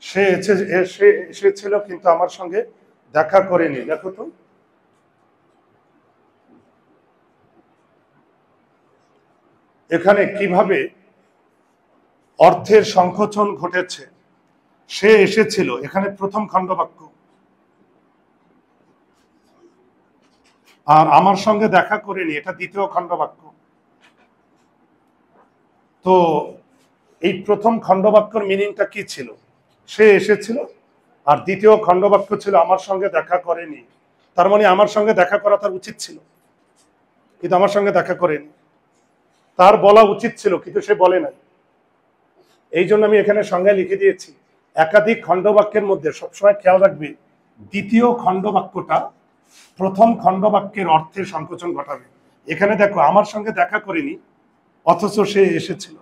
সে এসেছিল কিন্তু আমার সঙ্গে দেখা করেনি। দেখো তো, এখানে কিভাবে অর্থের সংকোচন ঘটেছে। সে এসেছিল, এখানে প্রথম খণ্ডবাক্য, আর আমার সঙ্গে দেখা করেনি এটা দ্বিতীয় খণ্ডবাক্য। তো এই প্রথম খণ্ডবাক্যের মিনিংটা কি ছিল? সে এসেছিল, আর দ্বিতীয় খণ্ডবাক্য ছিল আমার সঙ্গে দেখা করেনি। তার মানে আমার সঙ্গে দেখা করা তার উচিত ছিল, কিন্তু আমার সঙ্গে দেখা করেনি। তার বলা উচিত ছিল, কিন্তু সে বলে নাই। এই জন্য আমি এখানে সংজ্ঞায় লিখে দিয়েছি, একাধিক খণ্ডবাক্যের মধ্যে সবসময় খেয়াল রাখবে, দ্বিতীয় খণ্ডবাক্যটা প্রথম খণ্ডবাক্যের অর্থের সংকোচন ঘটাবে। এখানে দেখো, আমার সঙ্গে দেখা করেনি অথচ সে এসেছিল।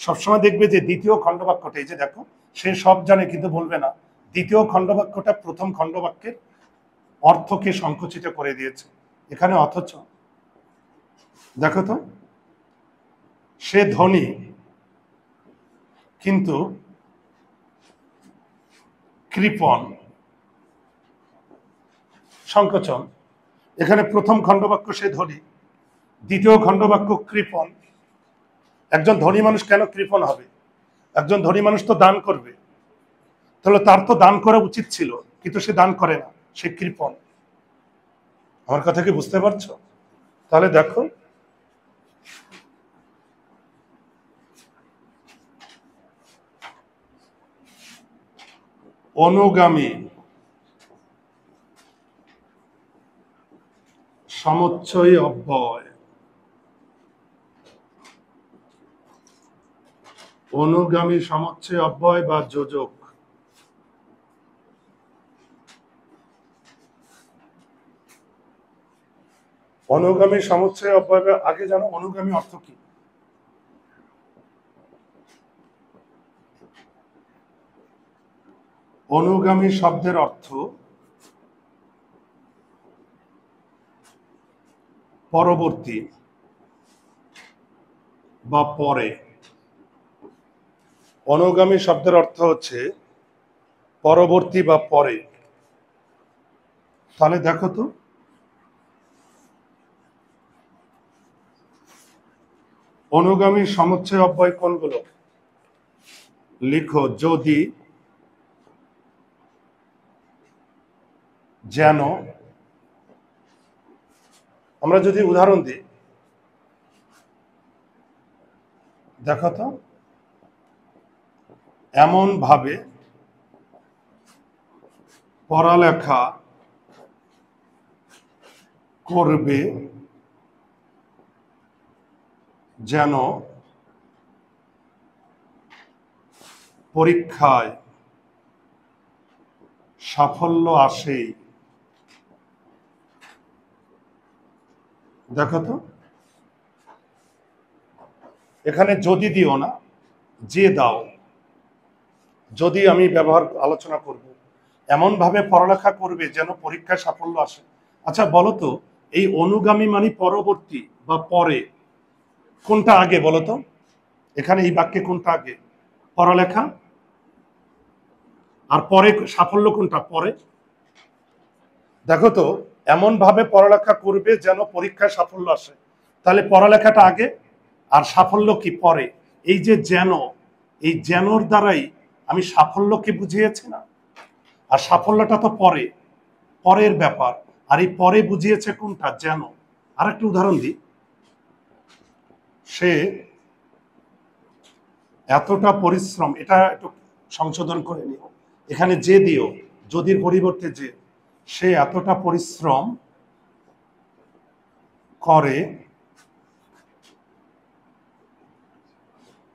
সবসময় দেখবে যে দ্বিতীয় খণ্ডবাক্যটা, এই যে দেখো, সে সব জানে কিন্তু বলবে না, দ্বিতীয় খণ্ডবাক্যটা প্রথম খণ্ডবাক্যের অর্থকে সংকুচিত করে দিয়েছে। এখানে অথচ দেখো তো, সে ধনী কিন্তু কৃপণ। সংকোচন। এখানে প্রথম খণ্ডবাক্য সে ধনী, দ্বিতীয় খণ্ডবাক্য কৃপণ। একজন ধনী মানুষ কেন কৃপণ হবে? একজন ধনী মানুষ তো দান করবে, তাহলে তার তো দান করা উচিত ছিল, কিন্তু সে দান করে না, সে কৃপণ। আমার কথা কি বুঝতে পারছো? তাহলে দেখো, অনুগামী সমুচ্চয়ী অব্যয়, অনুগামী সমুচ্চয়ী অব্যয় বা যোজক। অনুগামী সমুচ্চয়ী অব্যয়, আগে জানো অনুগামী অর্থ কি? অনুগামী শব্দের অর্থ পরবর্তী বা পরে। অনুগামী শব্দের অর্থ হচ্ছে পরবর্তী বা পরে। তাহলে দেখো তো, অনুগামী সমুচ্চয় অব্যয় কোনগুলো? লিখো যদি, যেন। আমরা যদি উদাহরণ দিই, দেখো তো, এমন ভাবে পড়ালেখা করবে যেন পরীক্ষায় সাফল্য আসেই। দেখো তো, এখানে যদি দিও না, যে দাও। যদি আমি ব্যবহার আলোচনা করব, এমন ভাবে পড়ালেখা করবে যেন পরীক্ষায় সাফল্য আসে। আচ্ছা বলো তো, এই অনুগামী মানে পরবর্তী বা পরে, কোনটা আগে বলো তো? এখানে এই বাক্যে কোনটা আগে? পড়ালেখা। আর পরে সাফল্য কোনটা? পরে। দেখো তো, এমন ভাবে পড়ালেখা করবে যেন পরীক্ষায় সাফল্য আসে, তাহলে পড়ালেখাটা আগে আর সাফল্য কি পরে। এই যে যেন, এই যেনর দ্বারাই আমি সাফল্যকে বুঝিয়েছি না? আর সাফল্যটা তো পরে, পরের ব্যাপার। আর এই পরে বুঝিয়েছে কোনটা? যেন। আর একটা উদাহরণ দিই, সে এতটা পরিশ্রম, এটা একটু সংশোধন করে নিও, এখানে যে দিও, যদির পরিবর্তে যে। সে এতটা পরিশ্রম করে,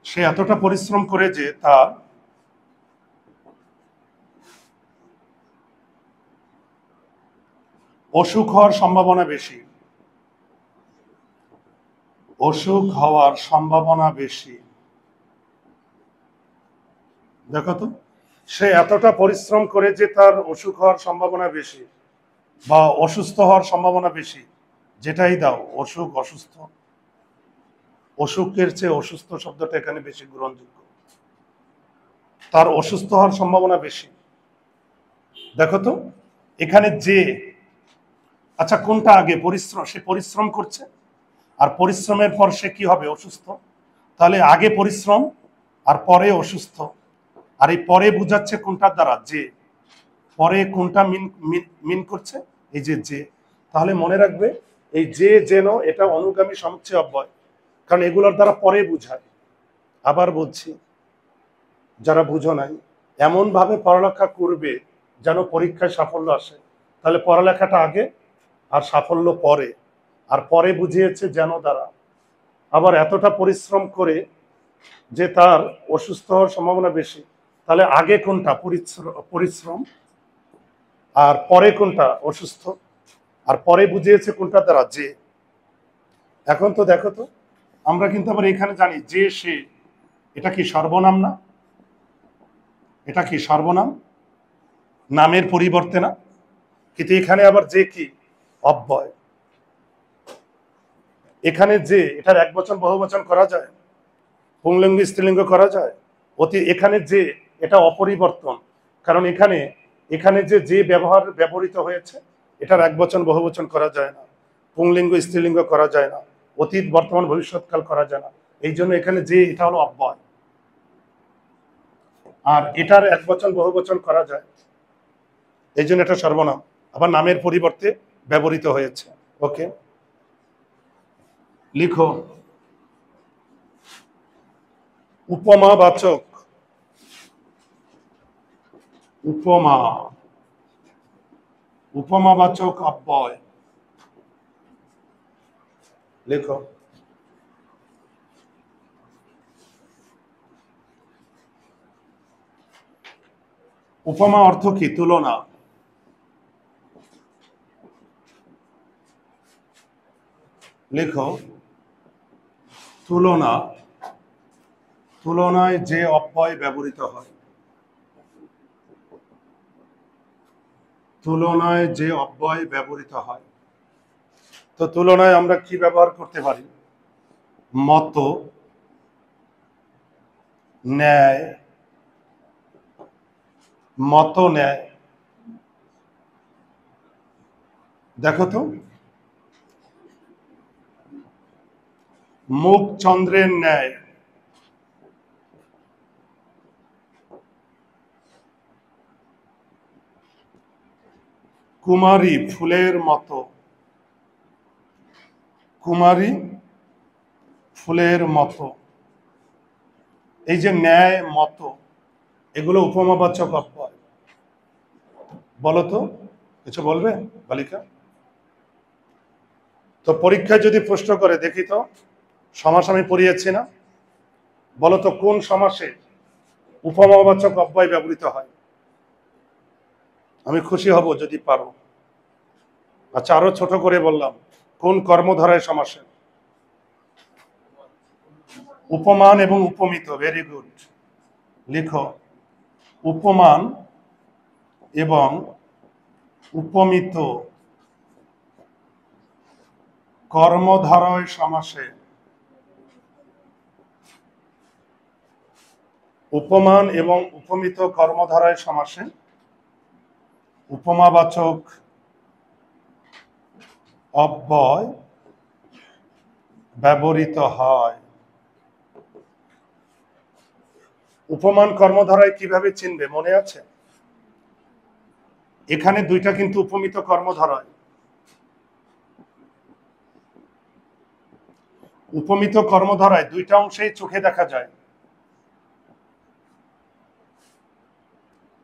সে এতটা পরিশ্রম করে যে তার অসুখ হওয়ার সম্ভাবনা বেশি। অসুখ হওয়ার সম্ভাবনা বেশি। দেখো তো, সে এতটা পরিশ্রম করে যে তার অসুখ হওয়ার সম্ভাবনা বেশি বা অসুস্থ হওয়ার সম্ভাবনা বেশি। যেটাই দাও, অসুখ, অসুস্থ, অসুখের চেয়ে অসুস্থ শব্দটা এখানে বেশি গ্রহণযোগ্য। তার অসুস্থ হওয়ার সম্ভাবনা বেশি। দেখো তো, এখানে যে, আচ্ছা কোনটা আগে? পরিশ্রম, সে পরিশ্রম করছে, আর পরিশ্রমের পর সে কি হবে? অসুস্থ। তাহলে আগে পরিশ্রম আর পরে অসুস্থ। আর এই পরে বুঝাচ্ছে কোনটার দ্বারা? যে। পরে কোনটা মিন মিন মিন করছে? এই যে যে। তাহলে মনে রাখবে, এই যে যেন, এটা অনুগামী সমুচ্চয় অব্যয়, কারণ এগুলোর দ্বারা পরে বুঝায়। আবার বলছি, যারা বুঝো নাই, এমন ভাবে পড়ালেখা করবে যেন পরীক্ষায় সাফল্য আসে, তাহলে পড়ালেখাটা আগে আর সাফল্য পরে। আর পরে বুঝিয়েছে যেন দ্বারা। আবার এতটা পরিশ্রম করে যে তার অসুস্থ হওয়ার সম্ভাবনা বেশি, তাহলে আগে কোনটা? পরিশ্রম। আর পরে কোনটা? অসুস্থ। আর পরে বুঝিয়েছে কোনটা দ্বারা? যে। এখন তো দেখো তো, আমরা কিন্তু আবার এখানে জানি যে সে, এটা কি সর্বনাম না? এটা কি সর্বনাম? নামের পরিবর্তে না? কিন্তু এখানে আবার যে কি? অব্যয়। এখানে যে, এটার এক বচন বহু বচন করা যায়, পুংলিঙ্গ স্ত্রীলিঙ্গ করা যায়। এখানে যে, এটা অপরিবর্তন, কারণ এখানে, এখানে যে ব্যবহৃত হয়েছে, এটার এক বচন বহু বচন করা যায় না, পুংলিঙ্গ স্ত্রীলিঙ্গ করা যায় না, অতীত বর্তমান ভবিষ্যৎকাল করা যায় না। এই জন্য এখানে যে, এটা হলো অব্যয়। আর এটার এক বচন বহু বচন করা যায়, এই জন্য এটা সর্বনাম, আবার নামের পরিবর্তে ব্যবহৃত হয়েছে। ওকে, লিখো উপমাবাচক। উপমা, উপমাবাচক অব্যয়। লেখো। উপমা অর্থ কি? তুলনা। লেখো তুলনা। তুলনায় যে অব্যয় ব্যবহৃত হয়, তুলনায় যে অব্যয় ব্যবহৃত হয়। তো তো তুলনায় আমরা কি ব্যবহার করতে পারি? মতো, ন্যায়, মতো ন্যায়। দেখো তো, মুখ চন্দ্রের ন্যায়, কুমারী ফুলের মতো, কুমারী ফুলের মতো। এই যে ন্যায়, মতো, এগুলো উপমাবাচক অব্যয়। বলো তো, কিছু বলবে বালিকা? তো পরীক্ষায় যদি প্রশ্ন করে, দেখি তো সমাস আমি পড়িয়েছি না, বলো তো কোন সমাসে উপমাবাচক অব্যয় ব্যবহৃত হয়? আমি খুশি হব যদি পারো। আচ্ছা, আরো ছোট করে বললাম, কোন কর্মধারায় সমাসে? উপমান এবং উপমিত। ভেরি গুড, লিখো উপমান এবং উপমিত কর্মধারয় সমাসে। উপমান এবং উপমিত কর্মধারয় সমাসে উপমাবাচক অব্যয় ব্যবহৃত হয়। উপমান কর্মধারায় কিভাবে চিনবে মনে আছে? এখানে দুইটা কিন্তু উপমিত কর্মধারয়। উপমিত কর্মধারায় দুইটা অংশেই চোখে দেখা যায়।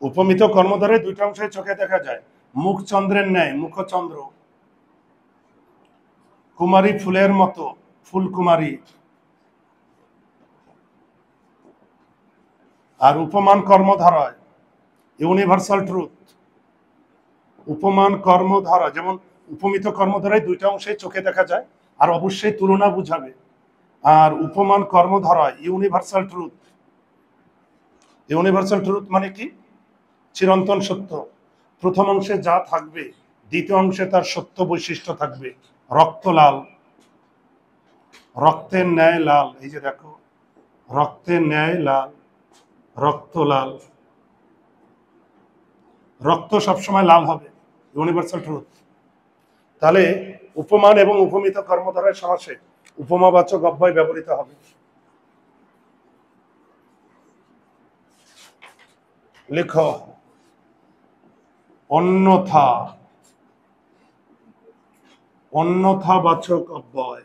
উপমিত কর্মধারায় দুইটা অংশেই চোখে দেখা যায়। মুখ চন্দ্রের ন্যায়, মুখচন্দ্র। কুমারী ফুলের মতো, ফুলকুমারী। আর উপমান কর্মধারায় ইউনিভার্সাল ট্রুথ। উপমান কর্মধারা, যেমন উপমিত কর্মধারায় দুইটা অংশেই চোখে দেখা যায়, আর অবশ্যই তুলনা বুঝাবে। আর উপমান কর্মধারায় ইউনিভার্সাল ট্রুথ। ইউনিভার্সাল ট্রুথ মানে কি? চিরন্তন সত্য। প্রথম অংশে যা থাকবে দ্বিতীয় অংশে তার সত্য বৈশিষ্ট্য থাকবে। রক্ত লাল, রক্তের ন্যায় লাল। এই যে দেখো, রক্তের ন্যায় লাল, রক্ত লাল। রক্ত সবসময় লাল হবে, ইউনিভার্সাল ট্রুথ। তাহলে উপমান এবং উপমিত কর্মধারায় সমাসে উপমাবাচক অব্যয় ব্যবহৃত হবে। লেখো অন্যথা, অন্যথাবাচক অব্যয়।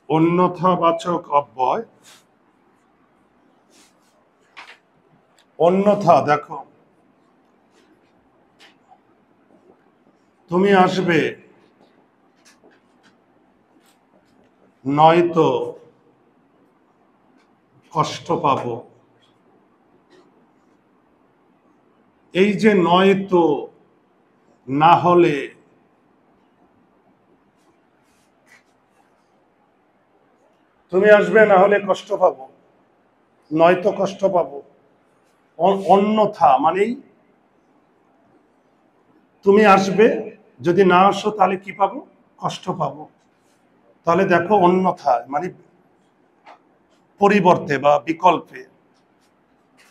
অন্যথাবাচক অব্যয়। অন্যথা, দেখো তুমি আসবে নয়তো কষ্ট পাবো। এই যে নয়তো, না হলে, তুমি আসবে না হলে কষ্ট পাবো, নয়তো কষ্ট পাবো। অন্যথা মানেই তুমি আসবে, যদি না আসো তাহলে কি পাবো? কষ্ট পাবো। তাহলে দেখো অন্যথা মানে পরিবর্তে বা বিকল্পে।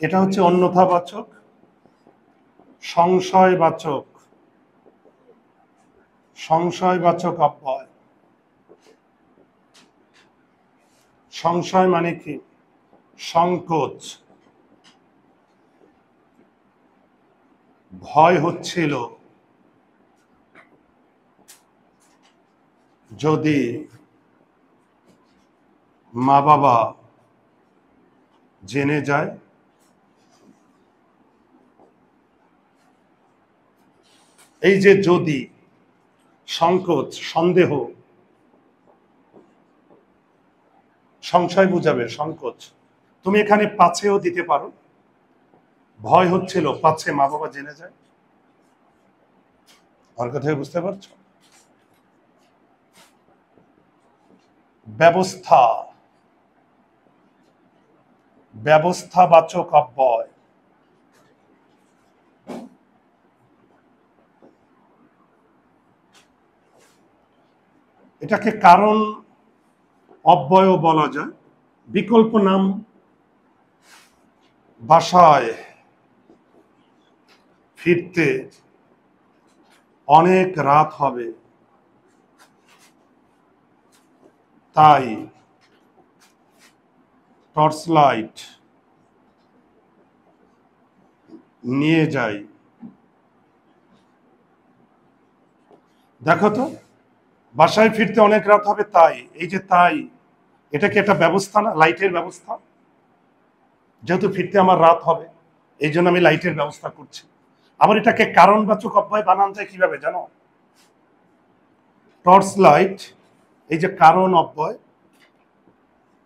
এটা হচ্ছে অন্যথাবাচক, সংশয়বাচক, সংশয়বাচক অব্যয়। সংশয় মানে কি? সংকোচ। ভয় হচ্ছিল যদি মা বাবা জেনে যায়। এই যে যদি, সংকোচ, সন্দেহ, সংশয় বুঝাবে, সংকোচ। তুমি এখানে পাছেও দিতে পারো, ভয় হচ্ছিল পাছে মা বাবা জেনে যায়। আমার কথা বুঝতে পারছো? ব্যবস্থা, ব্যবস্থাবাচক অব্যয়। এটাকে কারণ অব্যয় বলা যায়। বিকল্প নাম বাসায় ফিরতে অনেক রাত হবে, তাই টর্চ লাইট নিয়ে যাই। দেখো তো, বাসায় ফিরতে অনেক রাত হবে তাই, এই যে তাই, এটা কি একটা ব্যবস্থা না, লাইটের ব্যবস্থা? যেহেতু ফিরতে আমার রাত হবে, এই জন্য আমি লাইটের ব্যবস্থা করছি। আবার এটাকে কারণবাচক অব্যয় বানান যায় কিভাবে জানো? টর্চ লাইট, এই যে কারণ অব্যয়,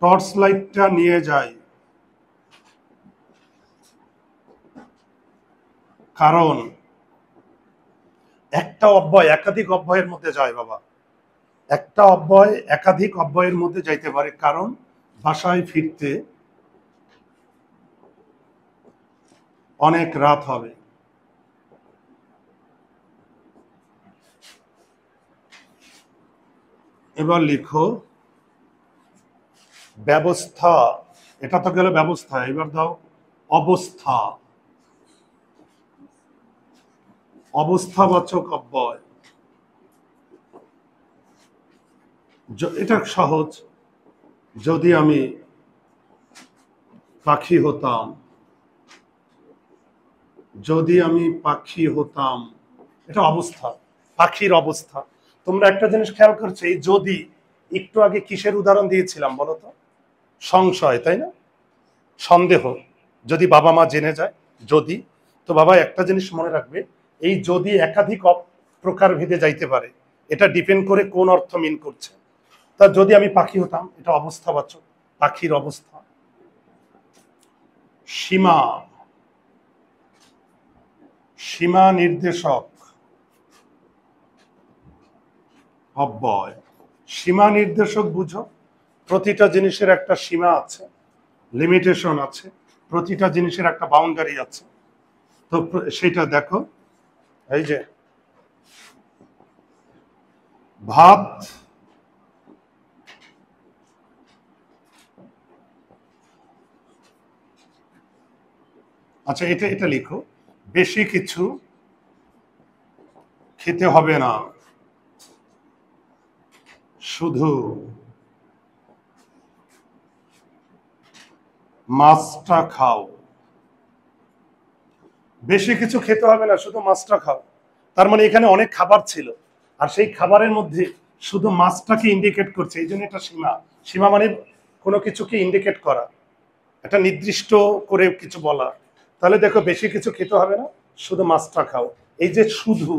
টর্চ লাইটটা নিয়ে যায় কারণ। একটা অব্যয় একাধিক অব্যয়ের মধ্যে যায় বাবা, একটা অব্যয় একাধিক অব্যয়ের মধ্যে যাইতে পারে। কারণ বাসায় ফিরতে অনেক রাত হবে। এবার লিখো ব্যবস্থা, এটা তো গেল ব্যবস্থা, এবার দাও অবস্থা, অবস্থাবাচক অব্যয়। এটা সহজ, যদি আমি পাখি হতাম, যদি আমি পাখি হতাম, এটা অবস্থা, পাখির অবস্থা। তোমরা একটা জিনিস খেয়াল করছো, এই যদি, একটু আগে কিসের উদাহরণ দিয়েছিলাম বলো তো? সংশয়, তাই না? সন্দেহ, যদি বাবা মা জেনে যায়, যদি। তো বাবা একটা জিনিস মনে রাখবে, এই যদি একাধিক প্রকার ভেদে যাইতে পারে, এটা ডিপেন্ড করে কোন অর্থ মিন করছে। তা যদি আমি পাখি হতাম, এটা অবস্থাবাচক, পাখির অবস্থা। সীমা, সীমা নির্দেশক অব্যয়। সীমা নির্দেশক বুঝো, প্রতিটা জিনিসের একটা সীমা আছে, লিমিটেশন আছে, প্রতিটা জিনিসের একটা বাউন্ডারি আছে। তো সেটা দেখো, এই যে ভাত আচ্ছা, এটা এটা লিখো, বেশি কিছু খেতে হবে না, শুধু মাছটা খাও। বেশি কিছু খেতে হবে না, শুধু মাছটা খাও। তার মানে এখানে অনেক খাবার ছিল, আর সেই খাবারের মধ্যে শুধু মাছটাকে ইন্ডিকেট করছে, এই জন্য এটা সীমা। সীমা মানে কোনো কিছুকে ইন্ডিকেট করা, একটা নির্দিষ্ট করে কিছু বলা। তাহলে দেখো, বেশি কিছু খেতে হবে না, শুধু মাছটা খাও। এই যে শুধু,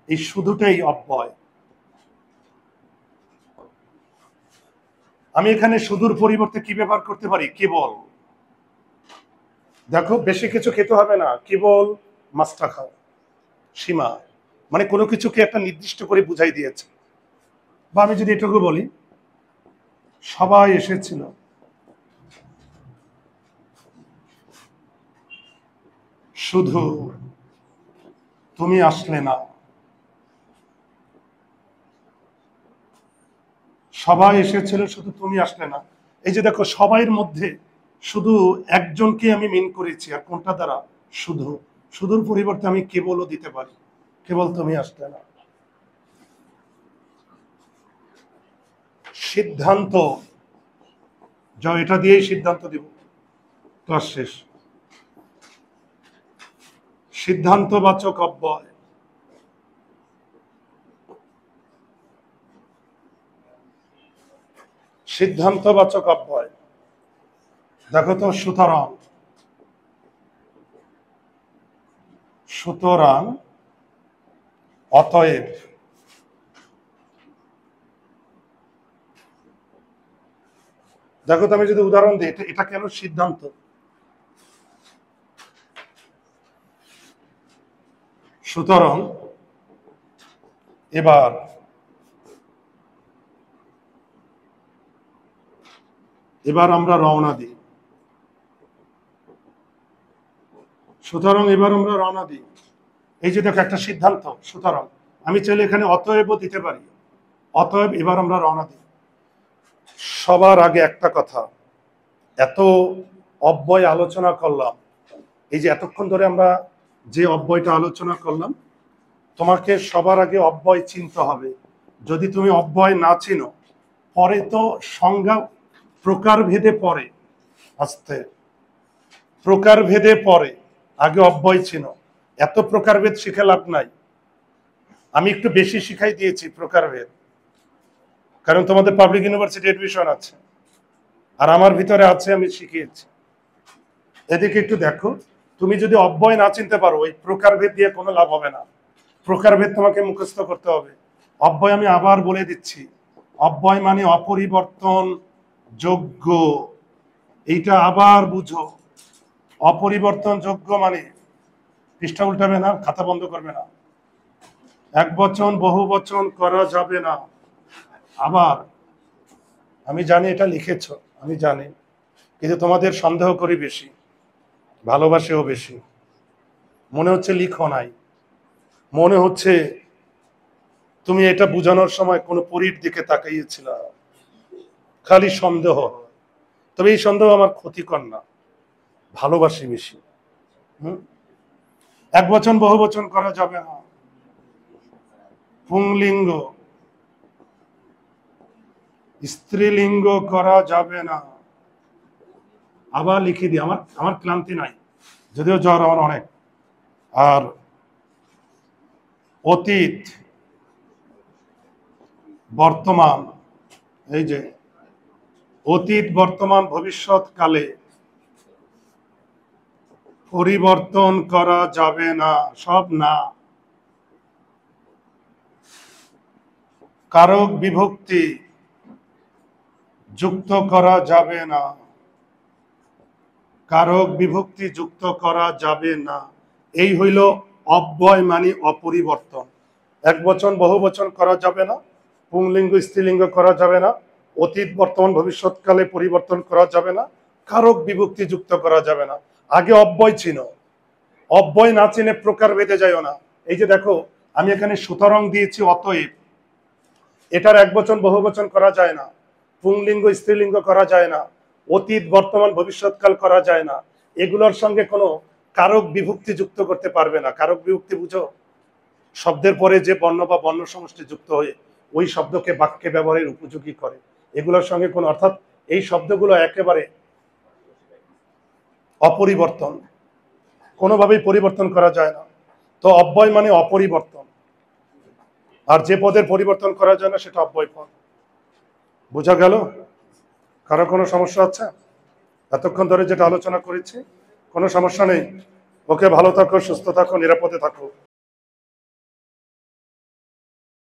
এই শুধুটাই অব্যয়। আমি এখানে শুধুর পরিবর্তে কি ব্যবহার করতে পারি? কেবল। দেখো, বেশি কিছু খেতে হবে না, কেবল মাছটা খাও। সীমা মানে কোনো কিছুকে একটা নির্দিষ্ট করে বুঝাই দিয়েছে। বা আমি যদি এটুকু বলি, সবাই এসেছিল, শুধু তুমি আসলে না। সবাই এসেছিল, শুধু তুমি আসলে না। এই যে দেখো, সবাইয়ের মধ্যে শুধু একজনকে আমি মিন করেছি, আর কোনটা দ্বারা? শুধু। শুধুর পরিবর্তে আমি কেবলও দিতে পারি, কেবল তুমি আসলে না। সিদ্ধান্ত, যাও এটা দিয়েই সিদ্ধান্ত দিব, ক্লাস শেষ। সিদ্ধান্তবাচক অব্যয়। সিদ্ধান্তবাচক অব্যয় দেখো তো, সুতরাং, সুতরাং, অতএব। দেখো তো, আমি যদি উদাহরণ দিই, এটা কেন সিদ্ধান্ত? সুতরাং এবার এবার আমরা রওনা দিই। সুতরাং এবার আমরা রওনা দিই। এই যে দেখো, একটা সিদ্ধান্ত, সুতরাং। আমি চাইলে এখানে অতএব দিতে পারি, অতএব এবার আমরা রওনা দিই। সবার আগে একটা কথা, এত অব্যয় আলোচনা করলাম, এই যে এতক্ষণ ধরে আমরা যে অব্যয়টা আলোচনা করলাম, তোমাকে সবার আগে অব্যয় চিনতে হবে। যদি তুমি অব্যয় না চিনো, পরে তো সংজ্ঞা প্রকারভেদে পড়ে, আস্তে প্রকারভেদে পড়ে, আগে অব্যয় চিনো। এত প্রকারভেদ শিখে লাভ নাই। আমি একটু বেশি শিখাই দিয়েছি প্রকারভেদ, কারণ তোমাদের পাবলিক ইউনিভার্সিটি এডমিশন আছে, আর আমার ভিতরে আছে, আমি শিখিয়েছি। এদিকে একটু দেখো, তুমি যদি অব্যয় না চিনতে পারো, ওই প্রকারভেদ দিয়ে কোনো লাভ হবে না। প্রকারভেদ তোমাকে মুখস্থ করতে হবে। অব্যয় আমি আবার বলে দিচ্ছি, অব্যয় মানে অপরিবর্তন যোগ্য। এইটা আবার বুঝো, অপরিবর্তন যোগ্য মানে, পৃষ্ঠা উল্টাবে না, খাতা বন্ধ করবে না, এক বচন বহু বচন করা যাবে না। আবার আমি জানি এটা লিখেছ, আমি জানি, কিন্তু তোমাদের সন্দেহ করি বেশি, ভালোবাসেও বেশি। মনে হচ্ছে লিখো নাই, মনে হচ্ছে তুমি এটা বোঝানোর সময় কোনো পরীর দিকে তাকাইয়েছিল, খালি সন্দেহ। তবে এই সন্দেহ আমার ক্ষতিকর না, ভালোবাসি বেশি। এক বচন বহু বচন করা যাবে না, পুংলিঙ্গ স্ত্রীলিঙ্গ করা যাবে না। আবার লিখে দিই, আমার ক্লান্তি নাই, যদিও জ্বর আমার অনেক। আর অতীত বর্তমান, এই যে অতীত বর্তমান ভবিষ্যৎ কালে পরিবর্তন করা যাবে না, সব না। কারক বিভক্তি যুক্ত করা যাবে না, কারক বিভক্তি যুক্ত করা যাবে না। এই হইল অব্যয় মানে অপরিবর্তন। এক বচন বহু বচন করা যাবে না, পুংলিঙ্গ স্ত্রীলিঙ্গ করা যাবে না, অতীত বর্তমান ভবিষ্যৎকালে পরিবর্তন করা যাবে না, কারক বিভক্তি যুক্ত করা যাবে না। আগে অব্যয় চিনো, অব্যয় না চিনে প্রকার ভেদে যাইও না। এই যে দেখো, আমি এখানে সুতরাং দিয়েছি অতএব, এটার এক বচন বহু বচন করা যায় না, পুংলিঙ্গ স্ত্রীলিঙ্গ করা যায় না, অতীত বর্তমান ভবিষ্যৎকাল করা যায় না। এগুলোর সঙ্গে কোনো কারক বিভক্তি যুক্ত করতে পারবে না। কারক বিভক্তি বুঝো, শব্দের পরে যে বর্ণ বা বর্ণ সমষ্টি যুক্ত হয়ে ওই শব্দকে বাক্যে ব্যবহারের উপযোগী করে, এগুলোর সঙ্গে কোনো, অর্থাৎ এই শব্দগুলো একেবারে অপরিবর্তন, কোনোভাবেই পরিবর্তন করা যায় না। তো অব্যয় মানে অপরিবর্তন, আর যে পদের পরিবর্তন করা যায় না সেটা অব্যয় পদ। বোঝা গেল? কারো কোনো সমস্যা আছে? এতক্ষণ ধরে যেটা আলোচনা করেছি, কোনো সমস্যা নেই? ওকে, ভালো থাকো, সুস্থ থাকো, নিরাপদে থাকো।